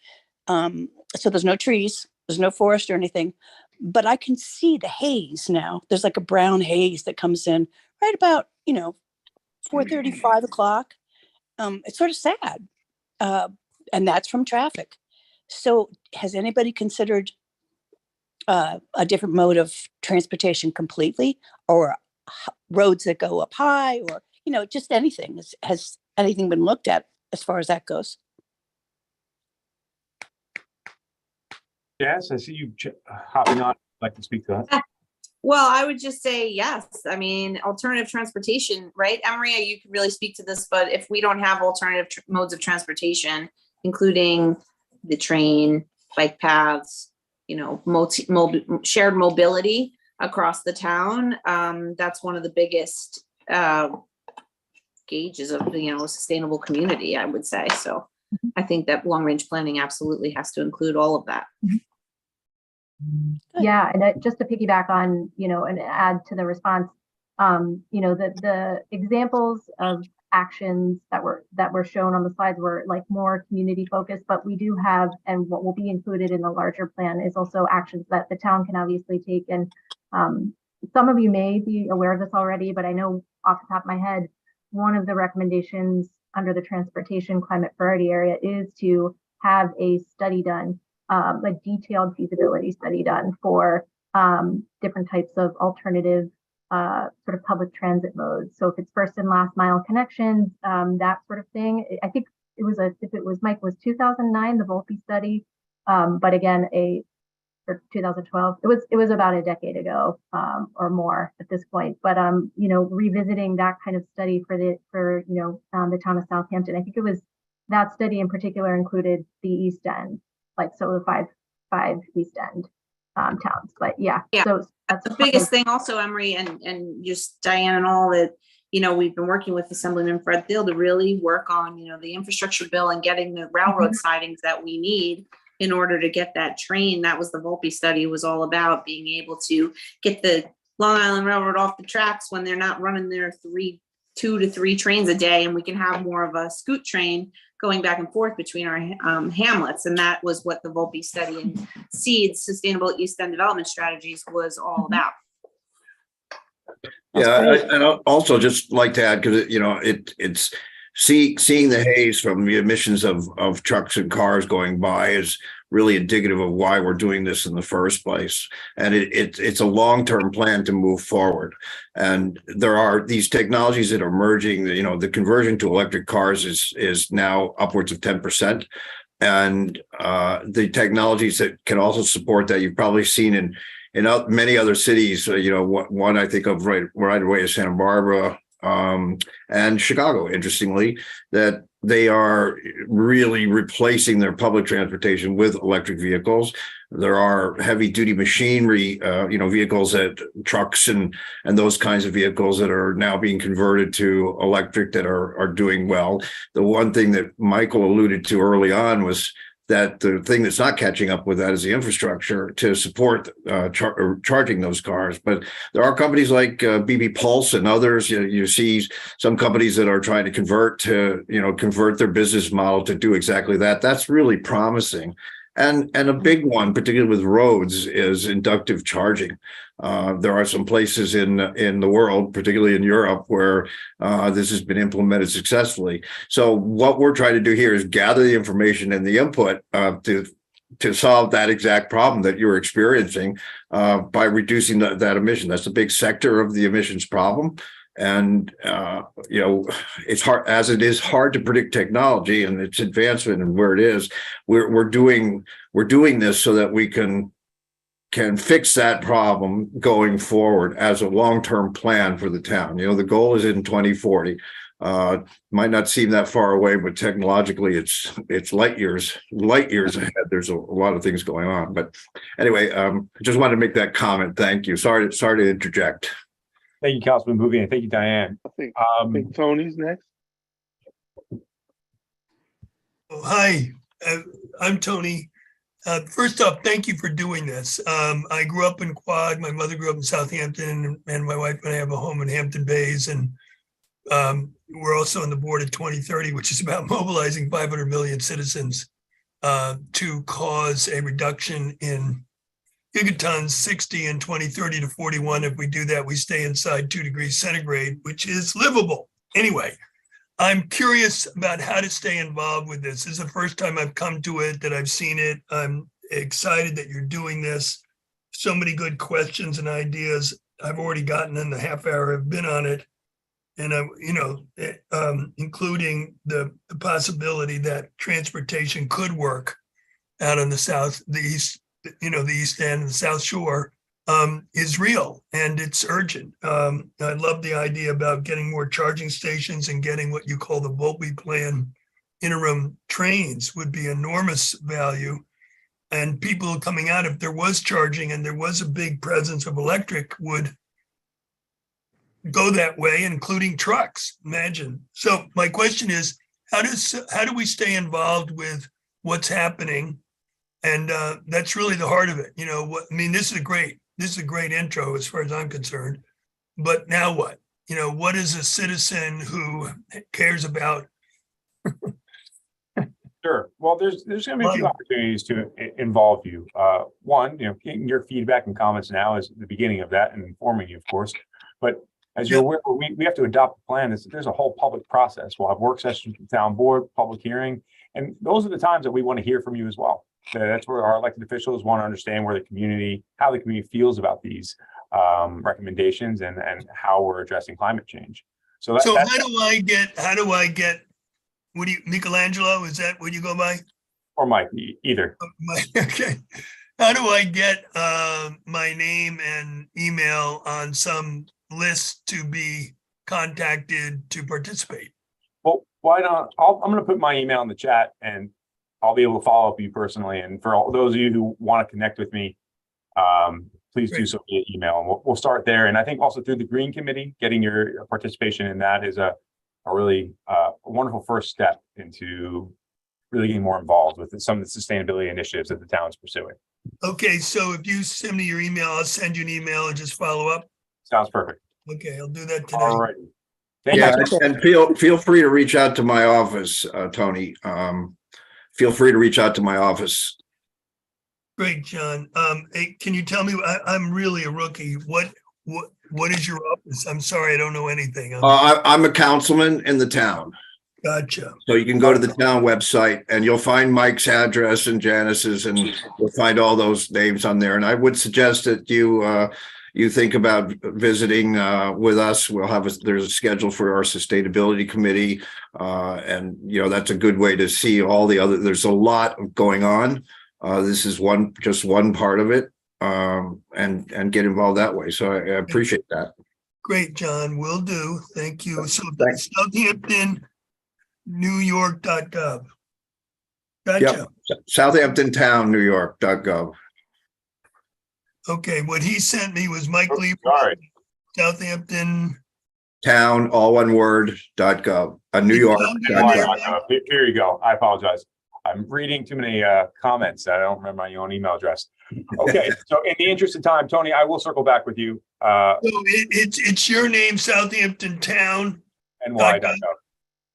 Speaker 11: So there's no trees, there's no forest or anything, but I can see the haze now. There's like a brown haze that comes in right about, 4:30, 5 o'clock. It's sort of sad. And that's from traffic. So has anybody considered a different mode of transportation completely, or roads that go up high, or, just anything? Has anything been looked at as far as that goes?
Speaker 1: Yes, I see you hopping on. I'd like to speak to that.
Speaker 3: Well, I would just say yes. I mean, alternative transportation, right? Emery, you can really speak to this, but if we don't have alternative modes of transportation, including the train, bike paths, shared mobility across the town, that's one of the biggest gauges of, a sustainable community, I would say. So I think that long-range planning absolutely has to include all of that.
Speaker 4: Yeah, and just to piggyback on, and add to the response, the examples of actions that were shown on the slides were like more community focused, but we do have, and what will be included in the larger plan is also actions that the town can obviously take. And some of you may be aware of this already, but I know off the top of my head, one of the recommendations under the transportation climate priority area is to have a study done, a detailed feasibility study done for different types of alternative sort of public transit modes. So if it's first and last mile connections, that sort of thing. I think it was Mike, was 2009, the Volpe study. But again, for 2012, it was about a decade ago, or more at this point. But revisiting that kind of study for the town of Southampton, I think it was that study in particular included the East End, so the five East End towns. But yeah. So that's
Speaker 3: the biggest thing also, Emery, and just Diane and all that, we've been working with Assemblyman Fred Thiel to really work on, the infrastructure bill and getting the railroad sidings that we need in order to get that train. That was the Volpe study was all about, being able to get the Long Island Railroad off the tracks when they're not running their 2 to 3 trains a day, and we can have more of a scoot train going back and forth between our hamlets. And that was what the Volpe study and SEEDS, Sustainable East End Development Strategies, was all about.
Speaker 6: Yeah, and I'd also just like to add, because it's seeing the haze from the emissions of trucks and cars going by is really indicative of why we're doing this in the first place. And it's a long-term plan to move forward. And there are these technologies that are emerging. The conversion to electric cars is now upwards of 10%. And the technologies that can also support that, you've probably seen in many other cities. One I think of right away is Santa Barbara, and Chicago, interestingly, that they are really replacing their public transportation with electric vehicles. There are heavy duty machinery, vehicles, trucks and those kinds of vehicles that are now being converted to electric that are doing well. The one thing that Michael alluded to early on was that the thing that's not catching up with that is the infrastructure to support charging those cars. But there are companies like BB Pulse and others. You see some companies that are trying to convert their business model to do exactly that. That's really promising. And a big one, particularly with roads, is inductive charging. There are some places in the world, particularly in Europe, where this has been implemented successfully. So what we're trying to do here is gather the information and the input to solve that exact problem that you're experiencing by reducing that emission. That's a big sector of the emissions problem. And, it's hard, as it is hard to predict technology and its advancement and where it is. We're doing this so that we can fix that problem going forward as a long-term plan for the town. The goal is in 2040. Might not seem that far away, but technologically it's light years ahead. There's a lot of things going on. But anyway, I just wanted to make that comment. Thank you. Sorry to interject.
Speaker 1: Thank you, Councilman Bouvier. Thank you, Diane.
Speaker 2: I think Tony's next.
Speaker 12: Oh, hi, I'm Tony. First off, thank you for doing this. I grew up in Quad. My mother grew up in Southampton, and my wife and I have a home in Hampton Bays. And we're also on the board of 2030, which is about mobilizing 500 million citizens to cause a reduction in gigatons 60 in 2030 to 41. If we do that, we stay inside 2 degrees centigrade, which is livable. Anyway, I'm curious about how to stay involved with this. This is the first time I've come to it, that I've seen it. I'm excited that you're doing this. So many good questions and ideas I've already gotten in the half hour I've been on it. And including the possibility that transportation could work out on the east end and the South Shore is real, and it's urgent. I love the idea about getting more charging stations and getting what you call the Volpe plan interim trains would be enormous value. And people coming out, if there was charging and there was a big presence of electric, would go that way, including trucks, imagine. So my question is, how do we stay involved with what's happening? And that's really the heart of it. This is a great intro as far as I'm concerned, but now what? What is a citizen who cares about?
Speaker 1: Sure. Well, there's going to be a few opportunities to involve you. One, getting your feedback and comments now is the beginning of that, and informing you, of course. But as you're aware, we have to adopt a plan. There's a whole public process. We'll have work sessions with the town board, public hearing, and those are the times that we want to hear from you as well. That's where our elected officials want to understand how the community feels about these recommendations and how we're addressing climate change. So
Speaker 12: how do I get? What do you, Michelangelo? Is that what you go by?
Speaker 1: Or Mike, either.
Speaker 12: Okay. How do I get my name and email on some list to be contacted to participate?
Speaker 1: Well, why not? I'm going to put my email in the chat, and I'll be able to follow up with you personally. And for all those of you who want to connect with me, please do so via email. And we'll start there. And I think also through the Green Committee, getting your participation in that is a really wonderful first step into really getting more involved with some of the sustainability initiatives that the town is pursuing.
Speaker 12: Okay, so if you send me your email, I'll send you an email and just follow up.
Speaker 1: Sounds perfect.
Speaker 12: Okay, I'll do that today.
Speaker 1: All right.
Speaker 6: And feel free to reach out to my office, Tony. Feel free to reach out to my office.
Speaker 12: Great, John. Hey, can you tell me? I'm really a rookie. What is your office? I'm sorry, I don't know anything.
Speaker 6: I'm a councilman in the town.
Speaker 12: Gotcha.
Speaker 6: So you can go to the town website and you'll find Mike's address and Janice's, and you'll find all those names on there. And I would suggest that you think about visiting with us. There's a schedule for our sustainability committee. And that's a good way to see all the other, there's a lot going on. This is just one part of it, and get involved that way. So I appreciate that.
Speaker 12: Great, John. Will do. Thank you. So that's Southampton, NewYork.gov. Gotcha.
Speaker 6: Yep. SouthamptonTownNewYork.gov.
Speaker 12: Okay, what he sent me was Mike Lee, Southampton
Speaker 6: Town, all one word, .gov. New York.
Speaker 1: Here you go. I apologize. I'm reading too many comments. I don't remember my own email address. Okay, so in the interest of time, Tony, I will circle back with you.
Speaker 12: So it's your name, Southampton Town.
Speaker 1: NY.gov.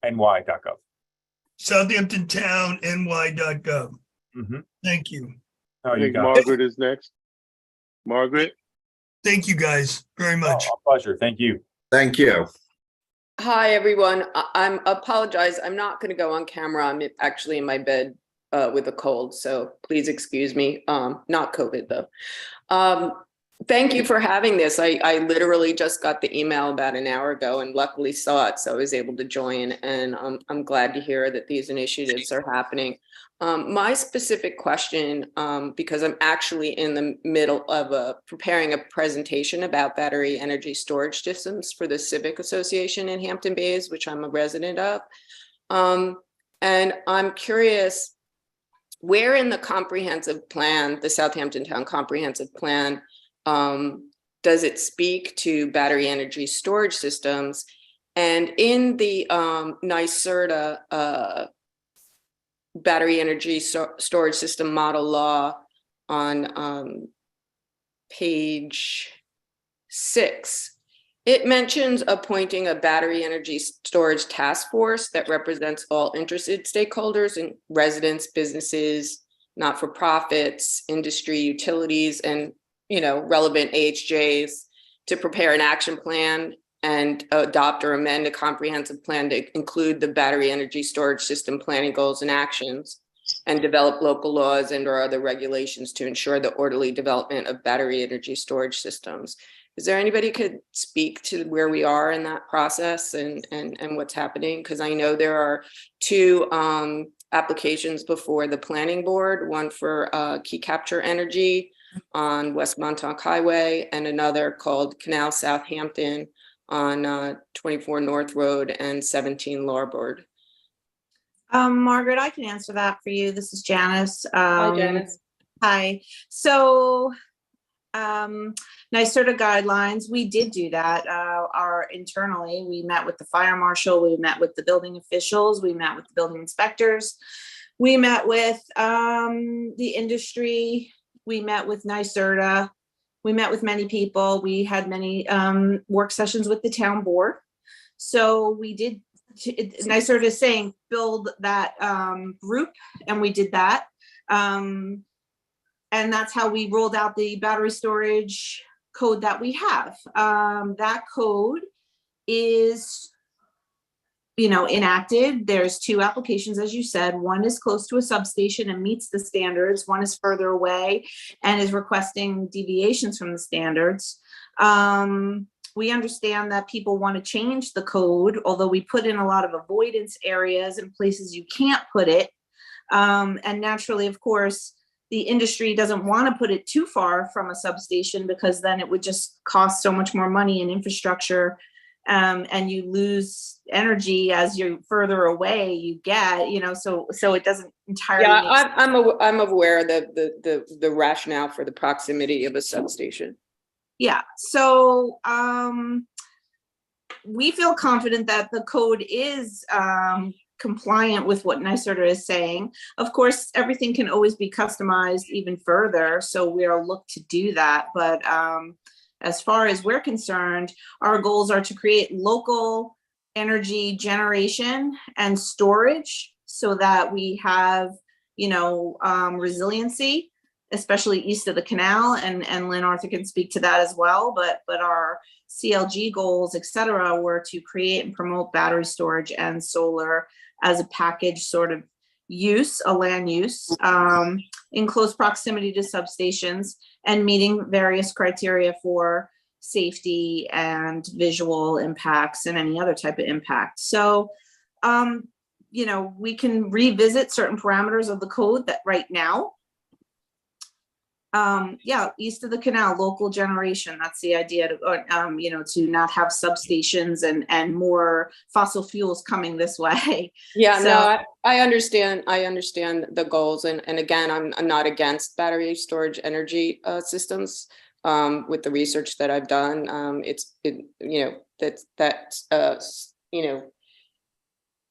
Speaker 1: NY.gov.
Speaker 12: Southampton Town, NY.gov.
Speaker 1: Mhm.
Speaker 12: Thank you.
Speaker 1: Oh,
Speaker 2: I
Speaker 1: you
Speaker 2: think
Speaker 1: got it.
Speaker 2: Margaret is next. Margaret?
Speaker 12: Thank you guys very
Speaker 1: Oh,
Speaker 12: much.
Speaker 1: a pleasure. Thank you.
Speaker 6: Thank you.
Speaker 13: Hi, everyone. I'm apologize. I'm not going to go on camera. I'm actually in my bed with a cold, so please excuse me. Not COVID though. Thank you for having this. I literally just got the email about an hour ago and luckily saw it, so I was able to join. And I'm glad to hear that these initiatives are happening. My specific question, because I'm actually in the middle of preparing a presentation about battery energy storage systems for the Civic Association in Hampton Bays, which I'm a resident of. And I'm curious, where in the comprehensive plan, the Southampton Town Comprehensive Plan, does it speak to battery energy storage systems? And in the NYSERDA battery energy storage system model law on page 6, it mentions appointing a battery energy storage task force that represents all interested stakeholders and residents, businesses, not-for-profits, industry, utilities, and relevant AHJs to prepare an action plan and adopt or amend a comprehensive plan to include the battery energy storage system planning goals and actions, and develop local laws and or other regulations to ensure the orderly development of battery energy storage systems. Is there anybody could speak to where we are in that process and what's happening? Because I know there are 2 applications before the planning board, one for Key Capture Energy on West Montauk Highway, and another called Canal Southampton on 24 North Road and 17 Larboard.
Speaker 3: Margaret, I can answer that for you. This is Janice.
Speaker 13: Hi, Janice.
Speaker 3: Hi. So, NYSERDA guidelines, we did do that. Internally, we met with the fire marshal, we met with the building officials, we met with the building inspectors, we met with the industry, we met with NYSERDA, we met with many people, we had many work sessions with the town board. So we did, NYSERDA is saying build that group, and we did that. And that's how we rolled out the battery storage code that we have. That code is, enacted. There's 2 applications, as you said. One is close to a substation and meets the standards. One is further away and is requesting deviations from the standards. We understand that people want to change the code, although we put in a lot of avoidance areas and places you can't put it. And naturally, of course, the industry doesn't want to put it too far from a substation because then it would just cost so much more money in infrastructure, and you lose energy as you're further away you get, so it doesn't entirely.
Speaker 13: Yeah, I'm aware of the rationale for the proximity of a substation.
Speaker 3: Yeah, so we feel confident that the code is compliant with what NYSERDA is saying. Of course, everything can always be customized even further, so we'll look to do that. But as far as we're concerned, our goals are to create local energy generation and storage so that we have, resiliency, especially east of the canal, and Lynn Arthur can speak to that as well. But our CLG goals, et cetera, were to create and promote battery storage and solar as a package sort of use, a land use, in close proximity to substations and meeting various criteria for safety and visual impacts and any other type of impact. So, we can revisit certain parameters of the code that right now, east of the canal, local generation, that's the idea, to not have substations and more fossil fuels coming this way.
Speaker 13: Yeah,
Speaker 3: So,
Speaker 13: no, I understand the goals, and again, I'm not against battery storage energy systems. With the research that I've done,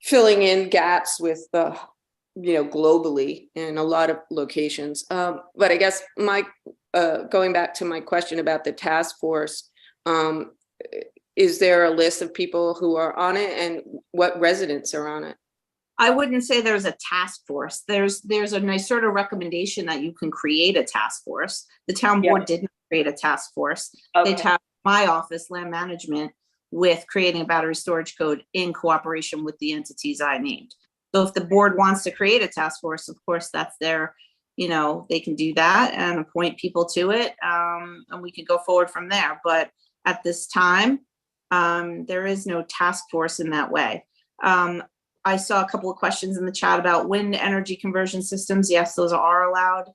Speaker 13: filling in gaps with the globally in a lot of locations. But I guess going back to my question about the task force, is there a list of people who are on it, and what residents are on it?
Speaker 3: I wouldn't say there's a task force. There's a nice sort of recommendation that you can create a task force. The town board didn't create a task force. They tasked my office, land management, with creating a battery storage code in cooperation with the entities I named. So if the board wants to create a task force, of course, that's their, they can do that and appoint people to it. And we can go forward from there. But at this time, there is no task force in that way. I saw a couple of questions in the chat about wind energy conversion systems. Yes, those are allowed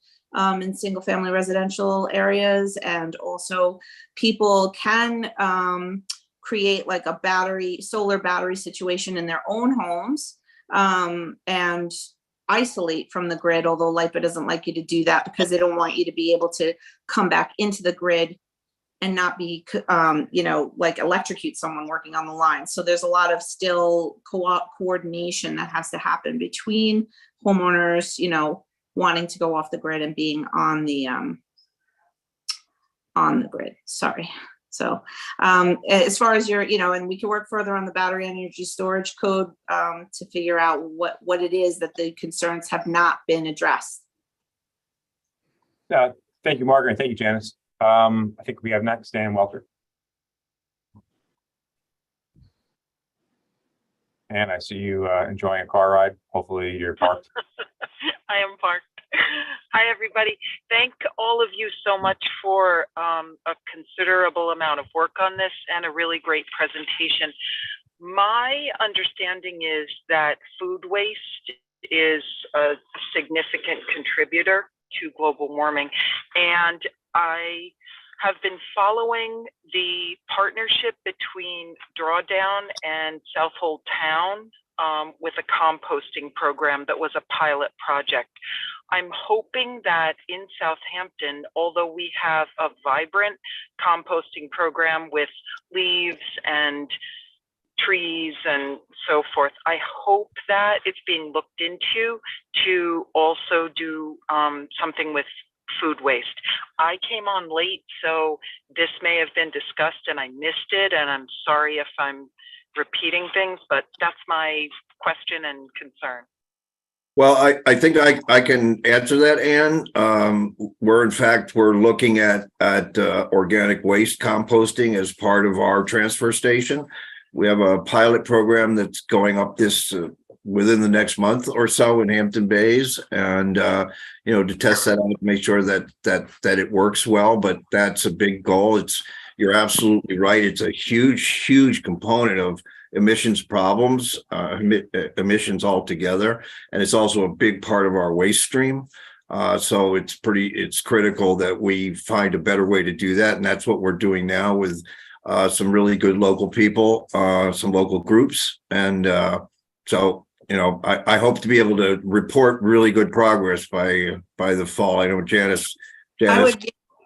Speaker 3: in single family residential areas. And also people can create like a solar battery situation in their own homes and isolate from the grid, although LIPA doesn't like you to do that because they don't want you to be able to come back into the grid and not be, like electrocute someone working on the line. So there's a lot of still coordination that has to happen between homeowners, wanting to go off the grid and being on the grid. Sorry. So as far as your, and we can work further on the battery energy storage code to figure out what it is that the concerns have not been addressed.
Speaker 1: Thank you, Margaret. Thank you, Janice. I think we have next Dan Welter. And I see you enjoying a car ride. Hopefully you're parked.
Speaker 14: I am parked. Hi, everybody. Thank all of you so much for a considerable amount of work on this and a really great presentation. My understanding is that food waste is a significant contributor to global warming. And I have been following the partnership between Drawdown and Southold Town with a composting program that was a pilot project. I'm hoping that in Southampton, although we have a vibrant composting program with leaves and trees and so forth, I hope that it's being looked into to also do something with food waste. I came on late, so this may have been discussed and I missed it, and I'm sorry if I'm repeating things, but that's my question and concern.
Speaker 6: Well, I think I can answer that, Anne. We're looking at organic waste composting as part of our transfer station. We have a pilot program that's going up this within the next month or so in Hampton Bays, and to test that out, make sure that it works well. But that's a big goal. You're absolutely right. It's a huge component of emissions problems, emissions altogether, and it's also a big part of our waste stream. So it's critical that we find a better way to do that, and that's what we're doing now with some really good local people, some local groups, and so I hope to be able to report really good progress by the fall. I know Janice.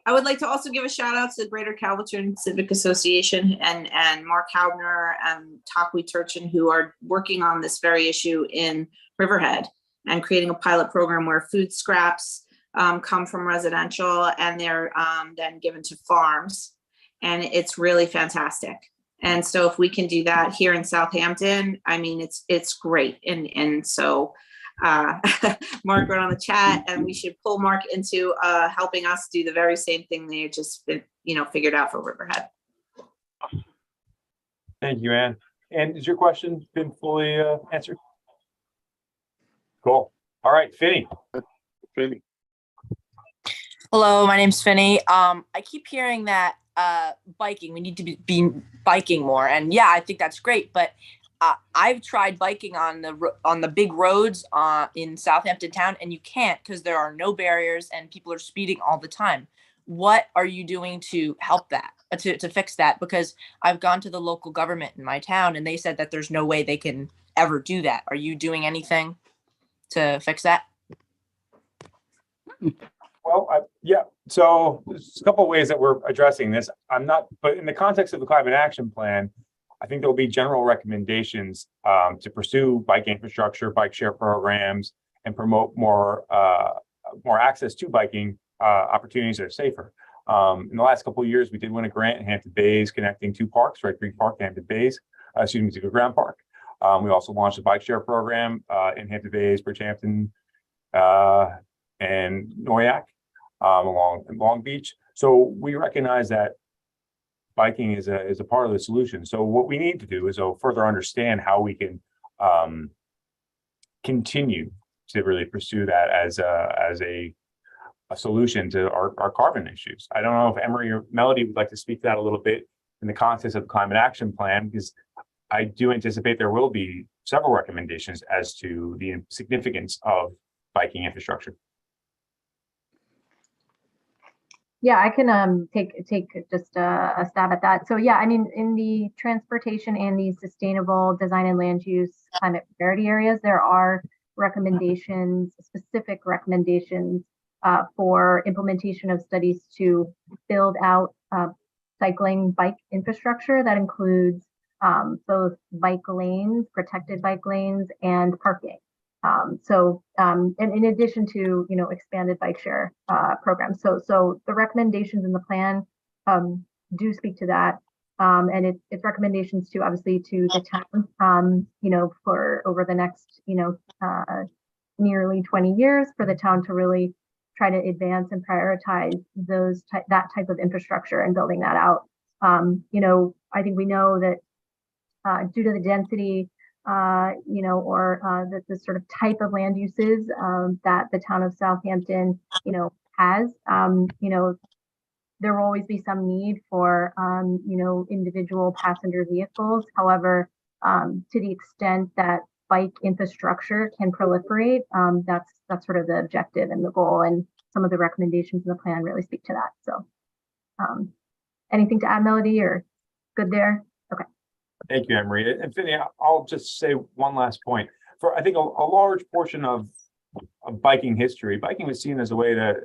Speaker 3: I would like to also give a shout out to the Greater Calverton Civic Association and Mark Haubner and Takwi Turchin, who are working on this very issue in Riverhead and creating a pilot program where food scraps come from residential and they're then given to farms. And it's really fantastic. And so if we can do that here in Southampton, I mean, it's great. And so Mark wrote on the chat, and we should pull Mark into helping us do the very same thing they just been, figured out for Riverhead.
Speaker 1: Thank you, Anne. And has your question been fully answered? Cool. All right, Finny.
Speaker 2: Finny.
Speaker 15: Hello, my name's Finny. I keep hearing that biking, we need to be biking more, and yeah, I think that's great, but I've tried biking on the big roads in Southampton town, and you can't because there are no barriers and people are speeding all the time. What are you doing to help that, to fix that? Because I've gone to the local government in my town and they said that there's no way they can ever do that. Are you doing anything to fix that?
Speaker 1: Well, yeah. So there's a couple of ways that we're addressing this. But in the context of the climate action plan, I think there'll be general recommendations to pursue bike infrastructure, bike share programs, and promote more access to biking opportunities that are safer. In the last couple of years, we did win a grant in Hampton Bays connecting two parks, Red Creek Park and Hampton Bays, to Grand Park. We also launched a bike share program in Hampton Bays, Bridgehampton, and Noyak along in Long Beach. So we recognize that biking is a part of the solution. So what we need to do is further understand how we can continue to really pursue that as a solution to our carbon issues. I don't know if Emery or Melody would like to speak to that a little bit in the context of the climate action plan, because I do anticipate there will be several recommendations as to the significance of biking infrastructure.
Speaker 4: Yeah, I can take just a stab at that. So yeah, I mean, in the transportation and the sustainable design and land use climate priority areas, there are recommendations, specific recommendations for implementation of studies to build out cycling bike infrastructure that includes both bike lanes, protected bike lanes, and parking. And in addition to, expanded bike share programs. So the recommendations in the plan do speak to that. And it's recommendations to obviously to the town, for over the next, nearly 20 years for the town to really try to advance and prioritize that type of infrastructure and building that out. I think we know that due to the density, or the sort of type of land uses that the town of Southampton, has, there will always be some need for, individual passenger vehicles. However, to the extent that bike infrastructure can proliferate, that's sort of the objective and the goal, and some of the recommendations in the plan really speak to that. So, anything to add, Melody, or good there? Okay.
Speaker 1: Thank you, Emery. And Finney, I'll just say one last point. For I think a large portion of biking history, biking was seen as a way to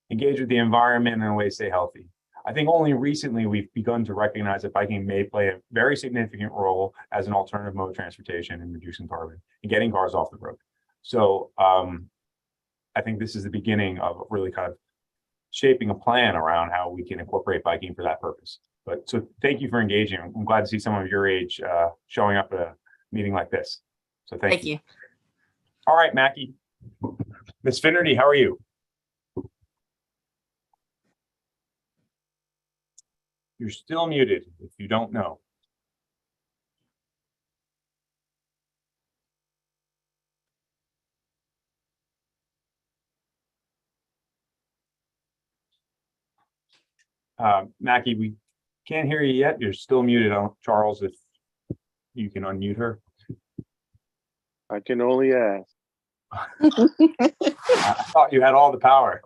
Speaker 1: engage with the environment and a way to stay healthy. I think only recently we've begun to recognize that biking may play a very significant role as an alternative mode of transportation in reducing carbon and getting cars off the road. So I think this is the beginning of really kind of shaping a plan around how we can incorporate biking for that purpose. But so thank you for engaging. I'm glad to see someone of your age showing up at a meeting like this. So thank you. All right, Mackie. Ms. Finnerty, how are you? You're still muted if you don't know. Mackie, we can't hear you yet. You're still muted. Charles, if you can unmute her.
Speaker 2: I can only ask.
Speaker 1: I thought you had all the power.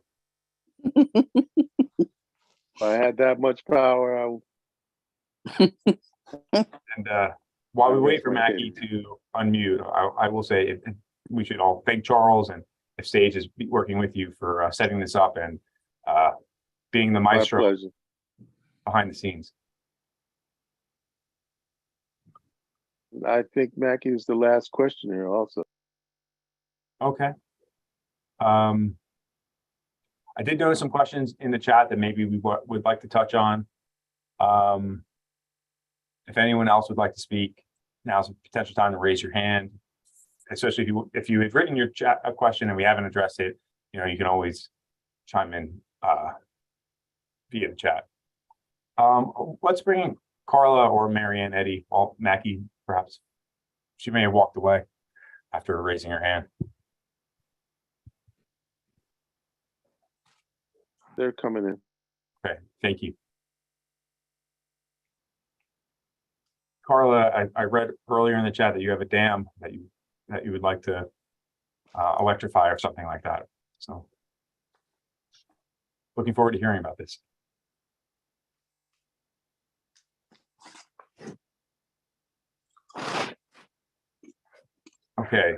Speaker 2: If I had that much power,
Speaker 1: And while we wait for Mackie to unmute, I will say we should all thank Charles, and if Sage is working with you for setting this up and being the maestro behind the scenes.
Speaker 2: I think Mackie is the last question here also.
Speaker 1: Okay. I did notice some questions in the chat that maybe we would like to touch on. If anyone else would like to speak, now's a potential time to raise your hand, especially if you had written your chat a question and we haven't addressed it, you can always chime in via the chat. Let's bring in Carla or Marianne Eddy. Well, Mackie, perhaps she may have walked away after raising her hand.
Speaker 2: They're coming in.
Speaker 1: Okay, thank you. Carla, I read earlier in the chat that you have a dam that you would like to electrify or something like that. So looking forward to hearing about this. Okay.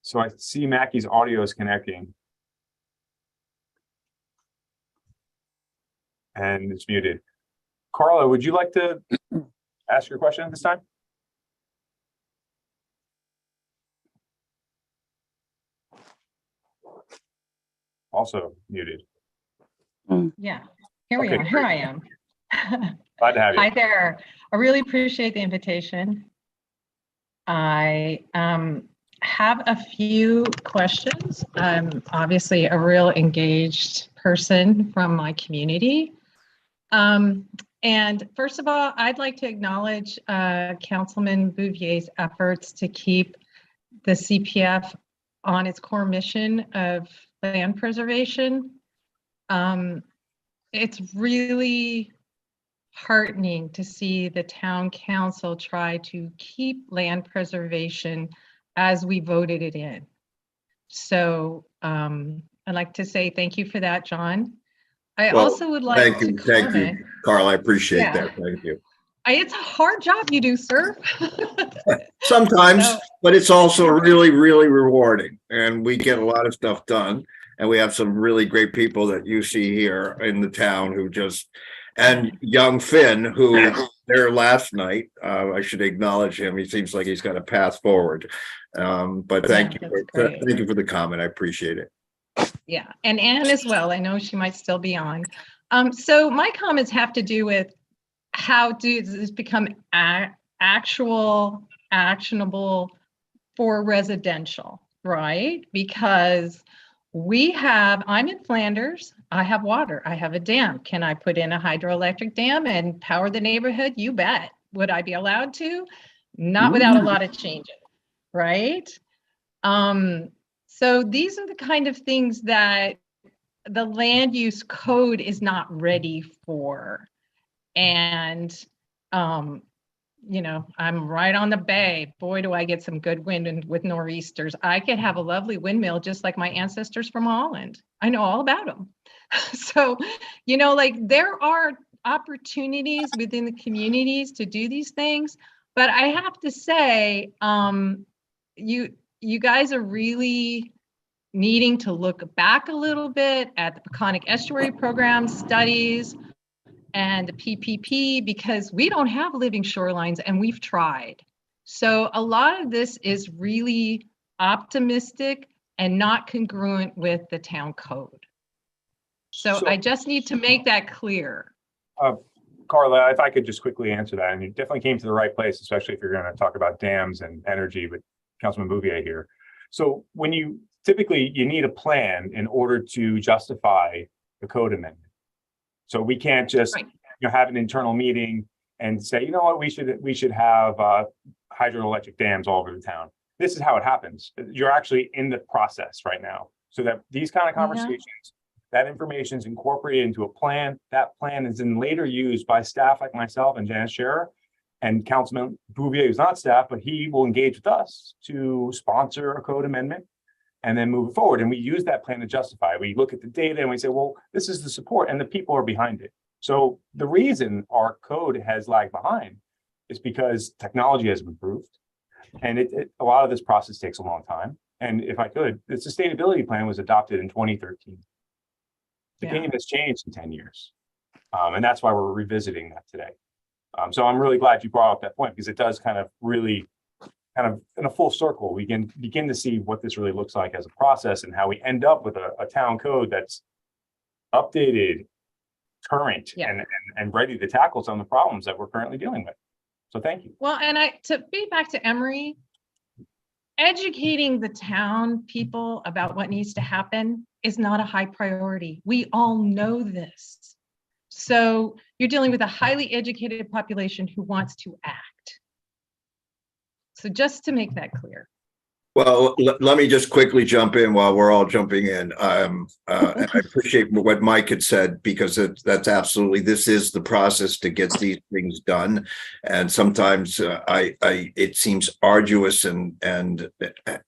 Speaker 1: So I see Mackie's audio is connecting. And it's muted. Carla, would you like to ask your question at this time? Also muted.
Speaker 16: Yeah, here we
Speaker 1: Okay,
Speaker 16: are. Here
Speaker 1: great.
Speaker 16: I am.
Speaker 1: Glad to have you.
Speaker 16: Hi there. I really appreciate the invitation. I have a few questions. I'm obviously a real engaged person from my community. And first of all, I'd like to acknowledge Councilman Bouvier's efforts to keep the CPF on its core mission of land preservation. It's really heartening to see the town council try to keep land preservation as we voted it in. So I'd like to say thank you for that, John. I
Speaker 6: Well,
Speaker 16: also would like to
Speaker 6: thank you,
Speaker 16: comment.
Speaker 6: Carl. I appreciate
Speaker 16: Yeah.
Speaker 6: that. Thank you.
Speaker 16: It's a hard job you do, sir.
Speaker 6: Sometimes,
Speaker 16: So-
Speaker 6: but it's also really, really rewarding, and we get a lot of stuff done. And we have some really great people that you see here in the town who just, and young Finn, who there last night. I should acknowledge him. He seems like he's got a path forward. But thank you for the comment. I appreciate it.
Speaker 16: Yeah, and Anne as well. I know she might still be on. So my comments have to do with how does this become actionable for residential, right? Because I'm in Flanders, I have water, I have a dam. Can I put in a hydroelectric dam and power the neighborhood? You bet. Would I be allowed to? Not without a lot of changes, right? So these are the kind of things that the land use code is not ready for. And, I'm right on the bay. Boy, do I get some good wind and with nor'easters. I could have a lovely windmill just like my ancestors from Holland. I know all about them. So, there are opportunities within the communities to do these things. But I have to say, you guys are really needing to look back a little bit at the Peconic Estuary Program studies and the PPP, because we don't have living shorelines and we've tried. So a lot of this is really optimistic and not congruent with the town code. So I just need to make that clear.
Speaker 1: Carla, if I could just quickly answer that, and you definitely came to the right place, especially if you're going to talk about dams and energy with Councilman Bouvier here. So when you need a plan in order to justify the code amendment. So we can't just have an internal meeting and say, you know what, we should have hydroelectric dams all over the town. This is how it happens. You're actually in the process right now. So that these kind of conversations, that information is incorporated into a plan. That plan is then later used by staff like myself and Janice Scherer and Councilman Bouvier, who's not staff, but he will engage with us to sponsor a code amendment and then move it forward. And we use that plan to justify. We look at the data and we say, well, this is the support and the people are behind it. So the reason our code has lagged behind is because technology has improved. And a lot of this process takes a long time. And if I could, the sustainability plan was adopted in 2013. The game has changed in 10 years. And that's why we're revisiting that today. So I'm really glad you brought up that point, because it does kind of in a full circle, we can begin to see what this really looks like as a process and how we end up with a town code that's updated, current, and ready to tackle some of the problems that we're currently dealing with. So thank you.
Speaker 16: Well, and to be back to Emery, educating the town people about what needs to happen is not a high priority. We all know this. So you're dealing with a highly educated population who wants to act. So just to make that clear.
Speaker 6: Well, let me just quickly jump in while we're all jumping in. And I appreciate what Mike had said, because that's absolutely, this is the process to get these things done. And sometimes it seems arduous and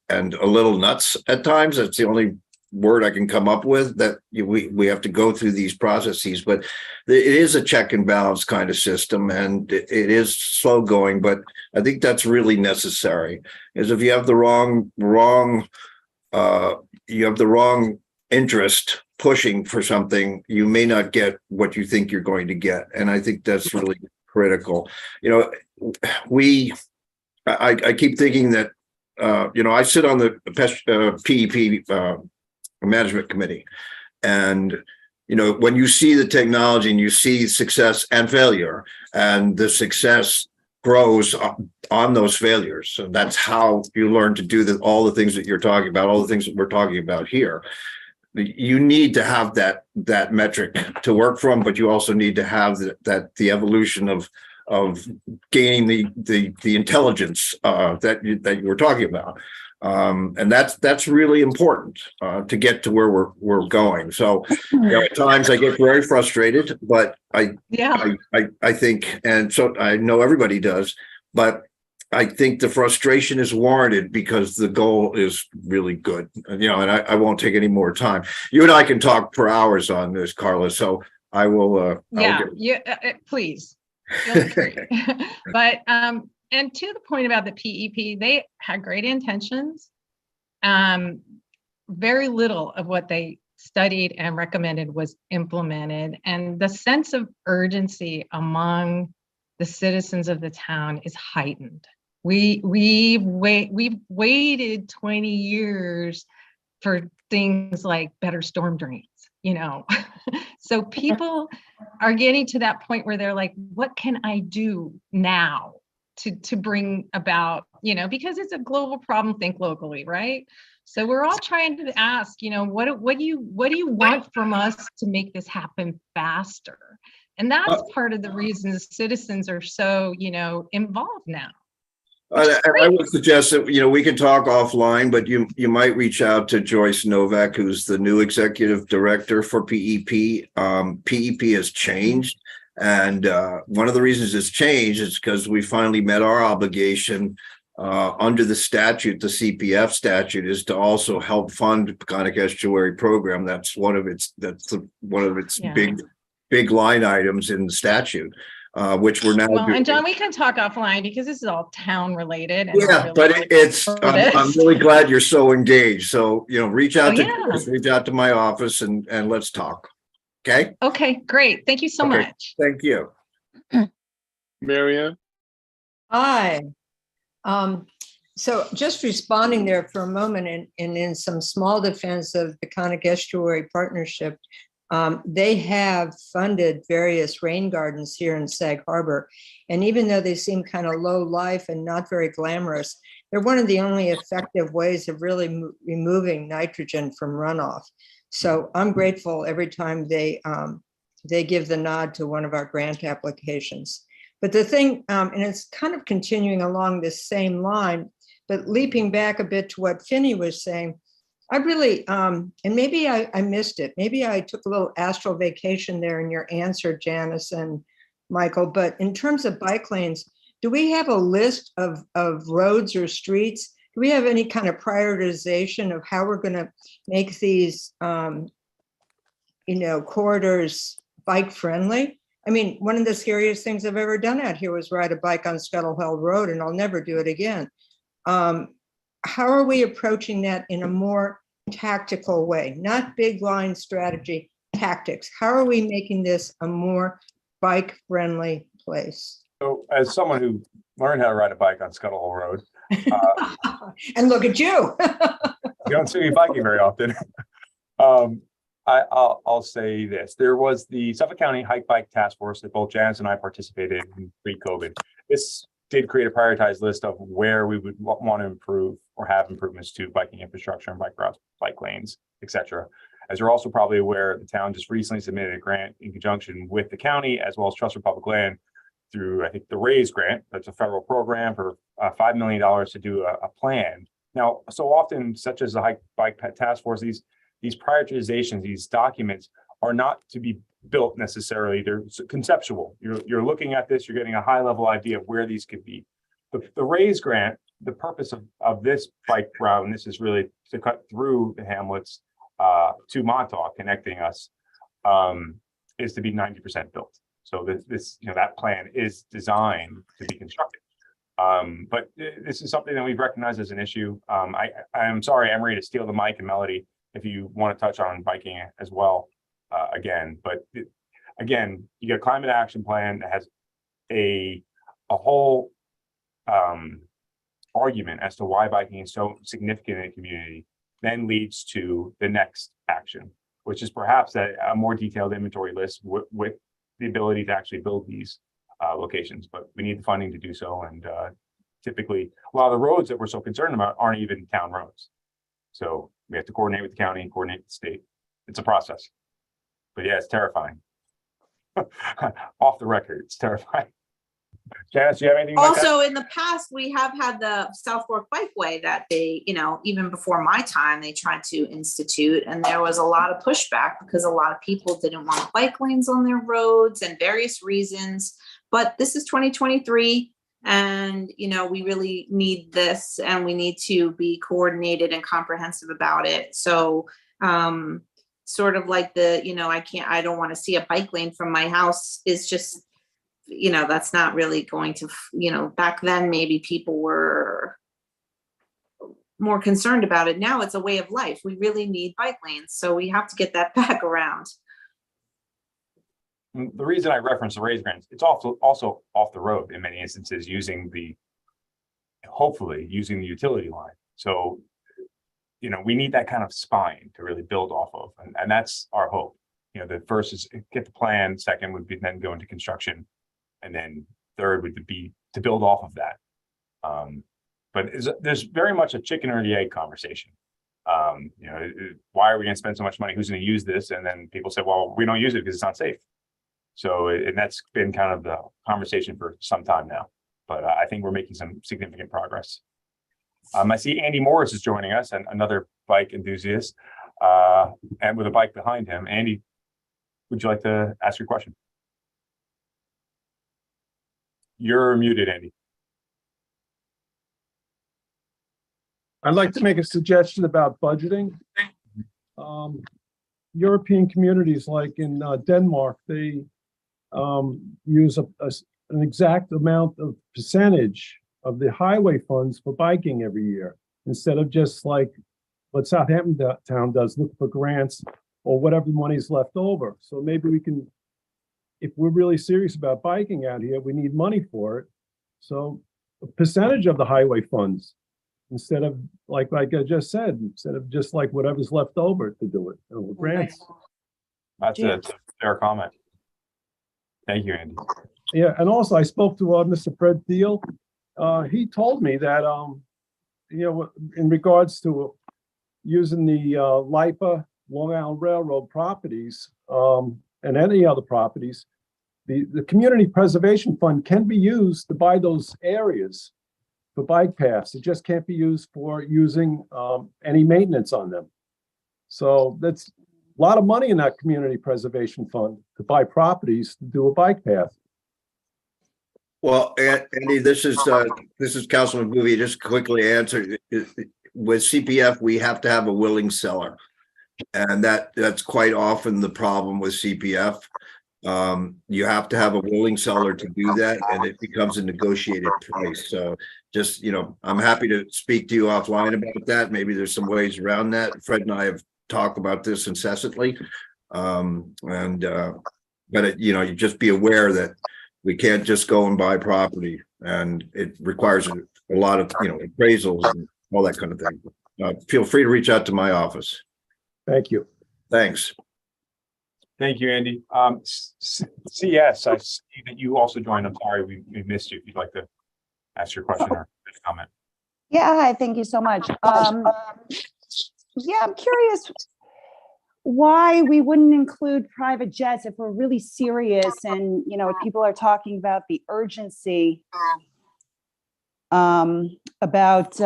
Speaker 6: a little nuts at times. That's the only word I can come up with, that we have to go through these processes, but it is a check and balance kind of system, and it is slow going, but I think that's really necessary. Is if you have the wrong interest pushing for something, you may not get what you think you're going to get. And I think that's really critical. I keep thinking that I sit on the PEP management committee, and when you see the technology and you see success and failure, and the success grows on those failures. So that's how you learn to do all the things that you're talking about, all the things that we're talking about here. You need to have that metric to work from, but you also need to have the evolution of gaining the intelligence that you were talking about. And that's really important to get to where we're going. So at times I get very frustrated, but I think, and so I know everybody does, but I think the frustration is warranted because the goal is really good, and I won't take any more time. You and I can talk for hours on this, Carla. So I will.
Speaker 16: Please. Feel free. But and to the point about the PEP, they had great intentions. Very little of what they studied and recommended was implemented, and the sense of urgency among the citizens of the town is heightened. We've waited 20 years for things like better storm drains, so people are getting to that point where they're like, what can I do now to bring about, because it's a global problem, think locally, right? So we're all trying to ask, what do you want from us to make this happen faster? And that's part of the reason citizens are so, involved now.
Speaker 6: I would suggest that, we can talk offline, but you might reach out to Joyce Novak, who's the new executive director for PEP. PEP has changed. And one of the reasons it's changed is because we finally met our obligation under the statute. The CPF statute is to also help fund the Peconic Estuary program. That's one of its big line items in the statute. Which we're now doing.
Speaker 16: And John, we can talk offline because this is all town related. And
Speaker 6: but I'm really glad you're so engaged. So, reach out to my office and let's talk. Okay.
Speaker 16: Okay, great. Thank you so much.
Speaker 6: Thank you.
Speaker 2: Marianne?
Speaker 17: Hi. So just responding there for a moment and in some small defense of the Peconic Estuary Partnership, they have funded various rain gardens here in Sag Harbor. And even though they seem kind of low life and not very glamorous, they're one of the only effective ways of really removing nitrogen from runoff. So I'm grateful every time they give the nod to one of our grant applications. But the thing, and it's kind of continuing along this same line, but leaping back a bit to what Finney was saying, I really, and maybe I missed it. Maybe I took a little astral vacation there in your answer, Janice and Michael, but in terms of bike lanes, do we have a list of roads or streets? Do we have any kind of prioritization of how we're gonna make these, corridors bike friendly? I mean, one of the scariest things I've ever done out here was ride a bike on Scuttle Hill Road, and I'll never do it again. How are we approaching that in a more tactical way, not big line strategy, tactics? How are we making this a more bike friendly place?
Speaker 1: So as someone who learned how to ride a bike on Scuttle Hill Road,
Speaker 17: and look at you.
Speaker 1: You don't see me biking very often. I'll say this. There was the Suffolk County Hike Bike Task Force that both Janice and I participated in pre-COVID. This did create a prioritized list of where we would want to improve or have improvements to biking infrastructure and bike routes, bike lanes, etc. As you're also probably aware, the town just recently submitted a grant in conjunction with the county as well as Trust for Public Land through, I think, the RAISE grant. That's a federal program for $5 million to do a plan. Now, so often, such as the Hike Bike Task Force, these prioritizations, these documents are not to be built necessarily. They're conceptual. You're looking at this, you're getting a high level idea of where these could be. The RAISE grant, the purpose of this bike route, and this is really to cut through the hamlets to Montauk, connecting us, is to be 90% built. So that plan is designed to be constructed. But this is something that we've recognized as an issue. I'm sorry, Emery, to steal the mic, and Melody, if you want to touch on biking as well. Again, you get a climate action plan that has a whole argument as to why biking is so significant in the community, then leads to the next action, which is perhaps a more detailed inventory list with the ability to actually build these locations, but we need the funding to do so. And typically, a lot of the roads that we're so concerned about aren't even town roads. So we have to coordinate with the county and coordinate with the state. It's a process. But yeah, it's terrifying. Off the record, it's terrifying. Janice, do you have anything like that?
Speaker 3: Also, in the past, we have had the South Fork Bikeway that they, even before my time, they tried to institute, and there was a lot of pushback because a lot of people didn't want bike lanes on their roads and various reasons. But this is 2023, and we really need this, and we need to be coordinated and comprehensive about it. So, sort of like I don't want to see a bike lane from my house is just, that's not really going to, back then maybe people were more concerned about it. Now it's a way of life. We really need bike lanes. So we have to get that back around.
Speaker 1: The reason I reference the raised grants, it's also off the road in many instances hopefully using the utility line. So, we need that kind of spine to really build off of. And that's our hope. The first is get the plan. Second would be then go into construction. And then third would be to build off of that. But there's very much a chicken or the egg conversation. Why are we going to spend so much money? Who's going to use this? And then people say, well, we don't use it because it's not safe. So, and that's been kind of the conversation for some time now. But I think we're making some significant progress. I see Andy Morris is joining us, and another bike enthusiast, and with a bike behind him. Andy, would you like to ask your question? You're muted, Andy.
Speaker 18: I'd like to make a suggestion about budgeting. European communities like in Denmark, they use an exact amount of percentage of the highway funds for biking every year, instead of just like what Southampton town does, look for grants or whatever money's left over. So maybe we can, if we're really serious about biking out here, we need money for it. So a percentage of the highway funds, instead of like I just said, instead of just like whatever's left over to do it, grants.
Speaker 1: That's a fair comment. Thank you, Andy.
Speaker 18: Yeah, and also I spoke to Mr. Fred Thiel. He told me that, in regards to using the LIPA Long Island Railroad properties and any other properties, the Community Preservation Fund can be used to buy those areas for bike paths. It just can't be used for using any maintenance on them. So that's a lot of money in that Community Preservation Fund to buy properties to do a bike path.
Speaker 6: Well, Andy, this is Councilman Boovie. Just quickly answer. With CPF, we have to have a willing seller, and that's quite often the problem with CPF. You have to have a willing seller to do that, and it becomes a negotiated price. So just, I'm happy to speak to you offline about that. Maybe there's some ways around that. Fred and I have talked about this incessantly. But you just be aware that we can't just go and buy property, and it requires a lot of, appraisals and all that kind of thing. Feel free to reach out to my office.
Speaker 18: Thank you.
Speaker 6: Thanks.
Speaker 1: Thank you, Andy. CS, I see that you also joined. I'm sorry we missed you. If you'd like to ask your question or comment.
Speaker 19: Yeah, hi, thank you so much. Yeah, I'm curious why we wouldn't include private jets if we're really serious and, people are talking about the urgency about,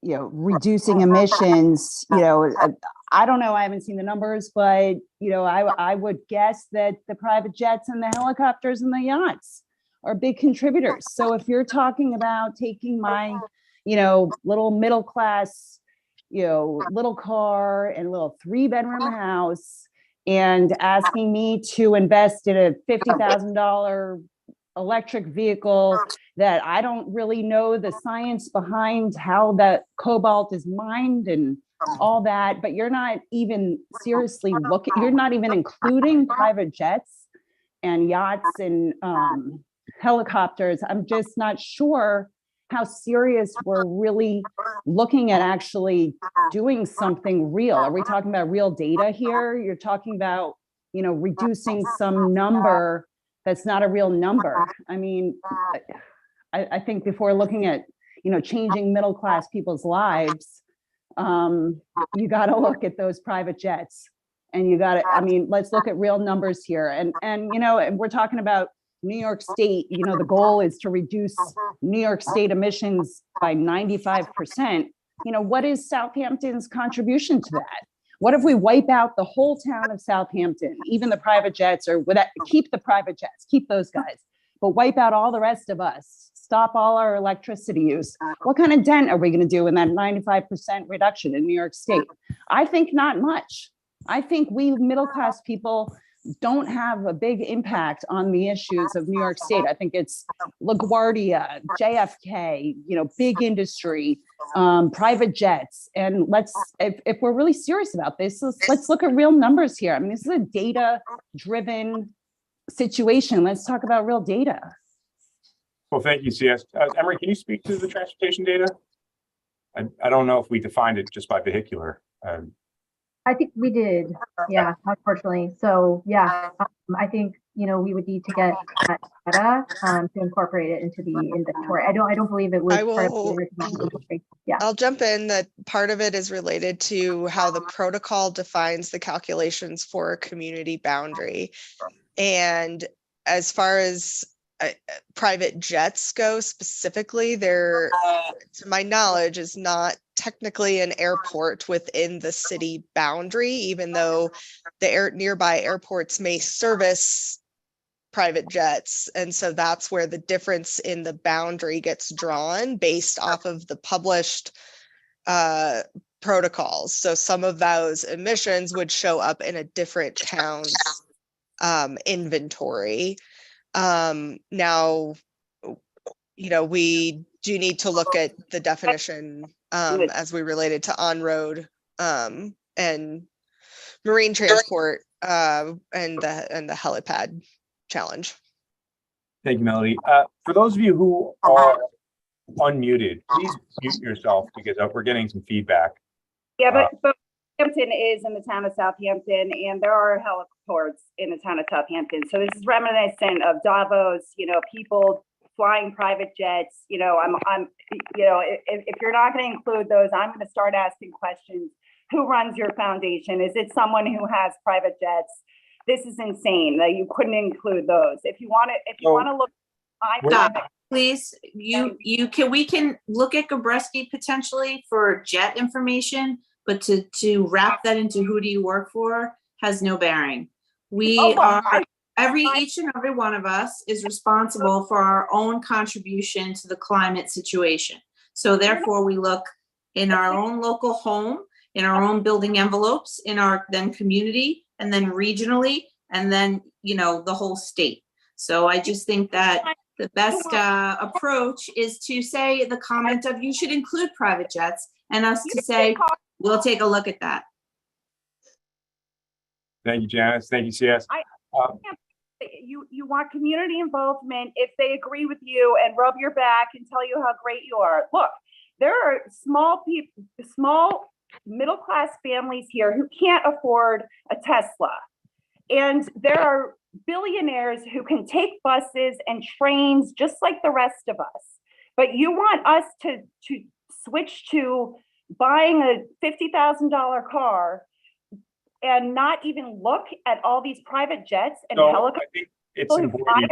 Speaker 19: reducing emissions. I don't know, I haven't seen the numbers, but, I would guess that the private jets and the helicopters and the yachts are big contributors. So if you're talking about taking my, little middle class, little car and a little 3-bedroom house and asking me to invest in a $50,000 electric vehicle that I don't really know the science behind how that cobalt is mined and all that, but you're not even seriously looking, you're not even including private jets and yachts and helicopters. I'm just not sure how serious we're really looking at actually doing something real. Are we talking about real data here? You're talking about, reducing some number That's not a real number. I mean, I think before looking at, changing middle-class people's lives, you got to look at those private jets. And you got to, I mean, let's look at real numbers here. And we're talking about New York State, the goal is to reduce New York State emissions by 95%. What is Southampton's contribution to that? What if we wipe out the whole town of Southampton, even the private jets, or keep the private jets, keep those guys, but wipe out all the rest of us, stop all our electricity use? What kind of dent are we going to do in that 95% reduction in New York State? I think not much. I think we middle-class people don't have a big impact on the issues of New York State. I think it's LaGuardia, JFK, big industry, private jets. And if we're really serious about this, let's look at real numbers here. I mean, this is a data-driven situation. Let's talk about real data.
Speaker 1: Well, thank you, CS. Emery, can you speak to the transportation data? I don't know if we defined it just by vehicular.
Speaker 4: I think we did. Yeah, unfortunately. So yeah, I think, we would need to get that data to incorporate it into the inventory. I don't believe it was part of the original inventory. Yeah.
Speaker 5: I'll jump in that part of it is related to how the protocol defines the calculations for a community boundary. And as far as private jets go specifically, there, to my knowledge, is not technically an airport within the city boundary, even though the nearby airports may service private jets. And so that's where the difference in the boundary gets drawn based off of the published protocols. So some of those emissions would show up in a different town's inventory. Now, we do need to look at the definition as we related to on-road and marine transport and the helipad challenge.
Speaker 1: Thank you, Melody. For those of you who are unmuted, please mute yourself because we're getting some feedback.
Speaker 20: Yeah, but Southampton is in the town of Southampton, and there are heliports in the town of Southampton. So this is reminiscent of Davos. People flying private jets. If you're not going to include those, I'm going to start asking questions. Who runs your foundation? Is it someone who has private jets? This is insane that you couldn't include those. If you want to look,
Speaker 3: please, we can look at Gabreski potentially for jet information, but to wrap that into who do you work for has no bearing. Each and every one of us is responsible for our own contribution to the climate situation. So therefore we look in our own local home, in our own building envelopes, in our then community, and then regionally, and then, the whole state. So I just think that the best approach is to say the comment of you should include private jets, and us to say, we'll take a look at that.
Speaker 1: Thank you, Janice. Thank you, CS.
Speaker 20: You want community involvement if they agree with you and rub your back and tell you how great you are. Look, there are small middle-class families here who can't afford a Tesla. And there are billionaires who can take buses and trains just like the rest of us. But you want us to switch to buying a $50,000 car and not even look at all these private jets and helicopters.
Speaker 1: I think it's important.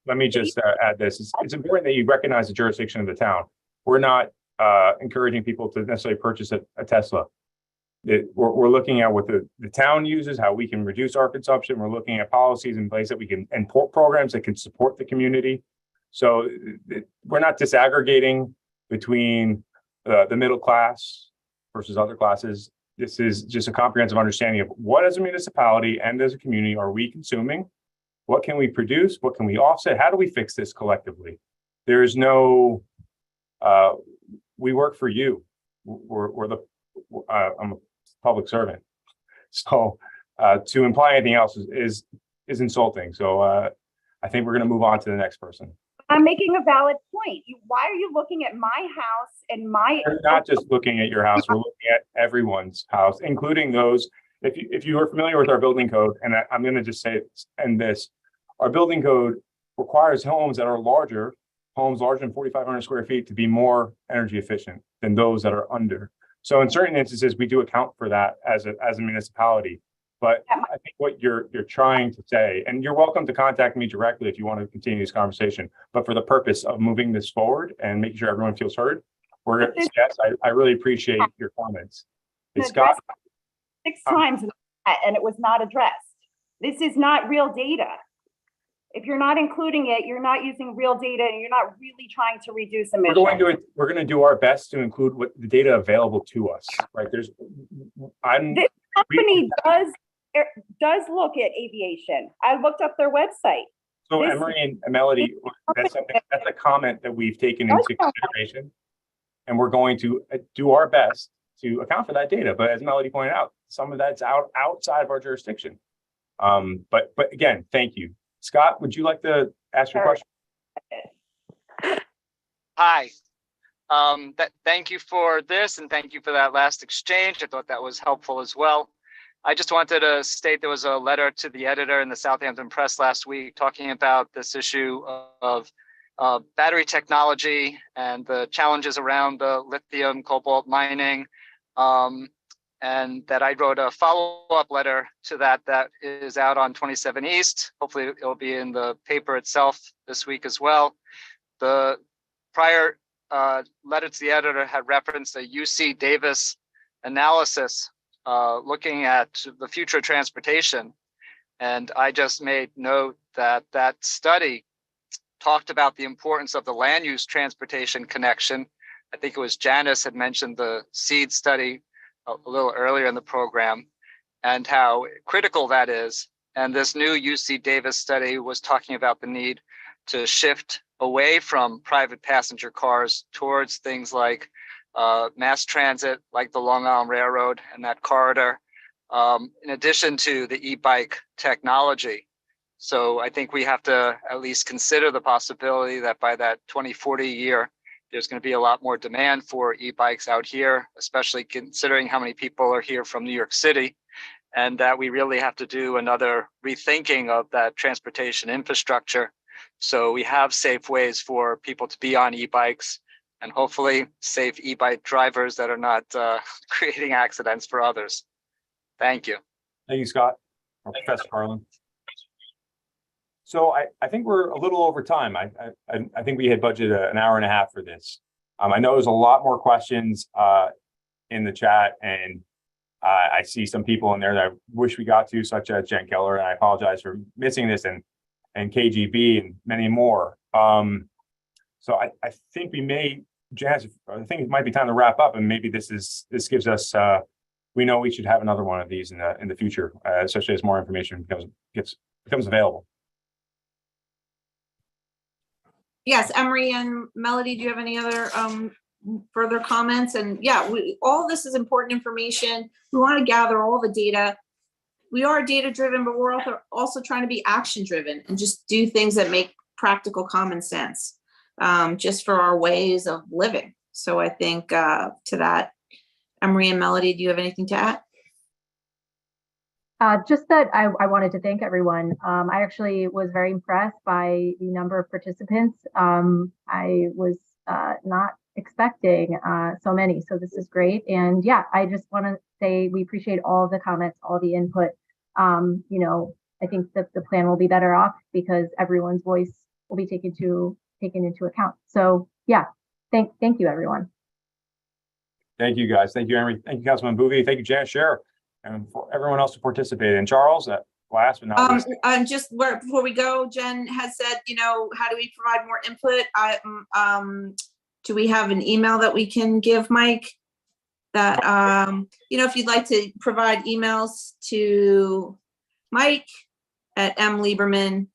Speaker 1: Let me just add this. It's important that you recognize the jurisdiction of the town. We're not encouraging people to necessarily purchase a Tesla. We're looking at what the town uses, how we can reduce our consumption. We're looking at policies in place that we can, and programs that can support the community. So we're not disaggregating between the middle class versus other classes. This is just a comprehensive understanding of what as a municipality and as a community are we consuming? What can we produce? What can we offset? How do we fix this collectively? There is no, we work for you. I'm a public servant. So to imply anything else is insulting. So I think we're going to move on to the next person.
Speaker 20: I'm making a valid point. Why are you looking at my house and my...
Speaker 1: We're not just looking at your house. We're looking at everyone's house, including those if you are familiar with our building code, and I'm going to just say this, our building code requires homes that are larger than 4,500 square feet to be more energy efficient than those that are under. So in certain instances, we do account for that as a municipality. But I think what you're trying to say, and you're welcome to contact me directly if you want to continue this conversation, but for the purpose of moving this forward and making sure everyone feels heard, yes, I really appreciate your comments. It's Scott.
Speaker 20: 6 times and it was not addressed. This is not real data. If you're not including it, you're not using real data and you're not really trying to reduce emissions.
Speaker 1: We're going to do our best to include what the data available to us, right?
Speaker 20: This company does look at aviation. I looked up their website.
Speaker 1: So Emery and Melody, that's a comment that we've taken into consideration, and we're going to do our best to account for that data. But as Melody pointed out, some of that's outside of our jurisdiction. But again, thank you. Scott, would you like to ask your question?
Speaker 21: Hi. Thank you for this, and thank you for that last exchange. I thought that was helpful as well. I just wanted to state there was a letter to the editor in the Southampton Press last week talking about this issue of battery technology and the challenges around the lithium cobalt mining. And that I wrote a follow-up letter to that is out on 27 East. Hopefully it'll be in the paper itself this week as well. The prior letter to the editor had referenced a UC Davis analysis looking at the future of transportation. And I just made note that that study talked about the importance of the land use transportation connection. I think it was Janice had mentioned the SEED study a little earlier in the program and how critical that is. And this new UC Davis study was talking about the need to shift away from private passenger cars towards things like mass transit, like the Long Island Railroad and that corridor, in addition to the e-bike technology. So I think we have to at least consider the possibility that by that 2040 year, there's going to be a lot more demand for e-bikes out here, especially considering how many people are here from New York City, and that we really have to do another rethinking of that transportation infrastructure. So we have safe ways for people to be on e-bikes and hopefully safe e-bike drivers that are not creating accidents for others. Thank you.
Speaker 1: Thank you, Scott. Professor Carlin. So I think we're a little over time. I think we had budgeted an hour and a half for this. I know there's a lot more questions in the chat, and I see some people in there that I wish we got to, such as Jen Keller, and I apologize for missing this, and KGB and many more. So I think we may, Janice, I think it might be time to wrap up, and maybe this gives us we know we should have another one of these in the future, especially as more information becomes available.
Speaker 3: Yes, Emery and Melody, do you have any other further comments? And yeah, all this is important information. We want to gather all the data. We are data driven, but we're also trying to be action driven and just do things that make practical common sense, just for our ways of living. So I think to that, Emery and Melody, do you have anything to add?
Speaker 4: Just that I wanted to thank everyone. I actually was very impressed by the number of participants. I was not expecting so many, so this is great. And yeah, I just want to say we appreciate all the comments, all the input. You know, I think that the plan will be better off because everyone's voice will be taken into account. So yeah, thank you, everyone.
Speaker 1: Thank you, guys. Thank you, Emery. Thank you, Councilman Boovie. Thank you, Janice Scherer, and for everyone else who participated. And Charles, last but not least.
Speaker 3: Just before we go, Jen has said, you know, how do we provide more input? Do we have an email that we can give Mike? That you know, if you'd like to provide emails to Mike at mlieberman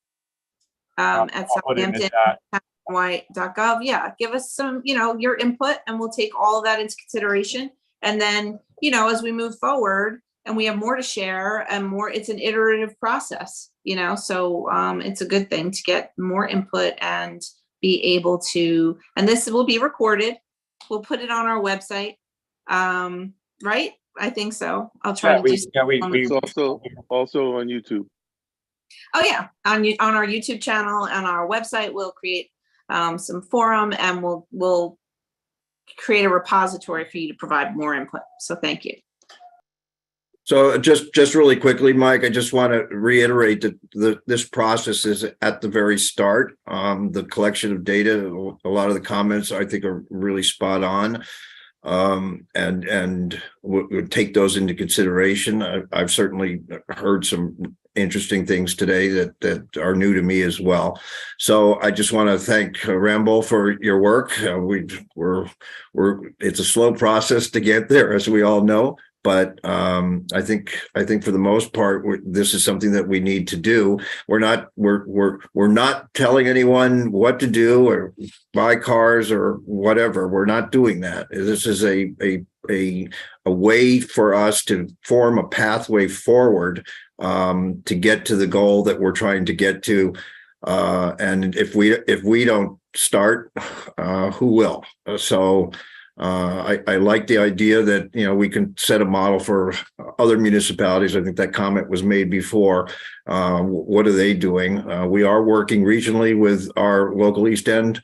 Speaker 3: at southampton.gov. Yeah, give us some, you know, your input, and we'll take all of that into consideration. And then, you know, as we move forward and we have more to share and more, it's an iterative process, you know, so it's a good thing to get more input and be able to, and this will be recorded. We'll put it on our website, right? I think so. I'll try to do.
Speaker 2: It's also on YouTube.
Speaker 3: Oh yeah, on our YouTube channel and our website, we'll create some forum, and we'll create a repository for you to provide more input. So thank you.
Speaker 6: So just really quickly, Mike, I just want to reiterate that this process is at the very start. The collection of data, a lot of the comments I think are really spot on. And we'll take those into consideration. I've certainly heard some interesting things today that are new to me as well. So I just want to thank Rambo for your work. It's a slow process to get there, as we all know. But I think for the most part, this is something that we need to do. We're not telling anyone what to do or buy cars or whatever. We're not doing that. This is a way for us to form a pathway forward to get to the goal that we're trying to get to. And if we don't start, who will? So. I like the idea that, we can set a model for other municipalities. I think that comment was made before. What are they doing? We are working regionally with our local East End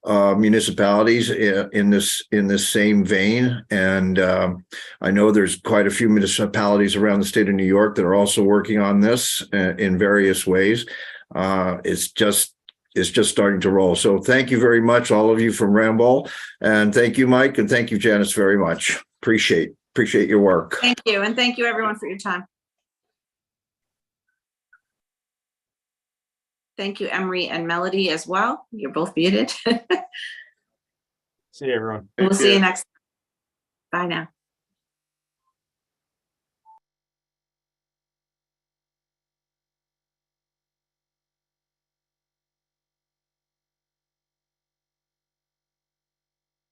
Speaker 6: municipalities in this same vein. And I know there's quite a few municipalities around the state of New York that are also working on this in various ways. It's just starting to roll. So thank you very much, all of you from Ramble. And thank you, Mike. And thank you, Janice, very much. Appreciate your work.
Speaker 3: Thank you. And thank you everyone for your time. Thank you, Emery and Melody as well. You're both muted.
Speaker 1: See you, everyone.
Speaker 3: We'll see you next. Bye now.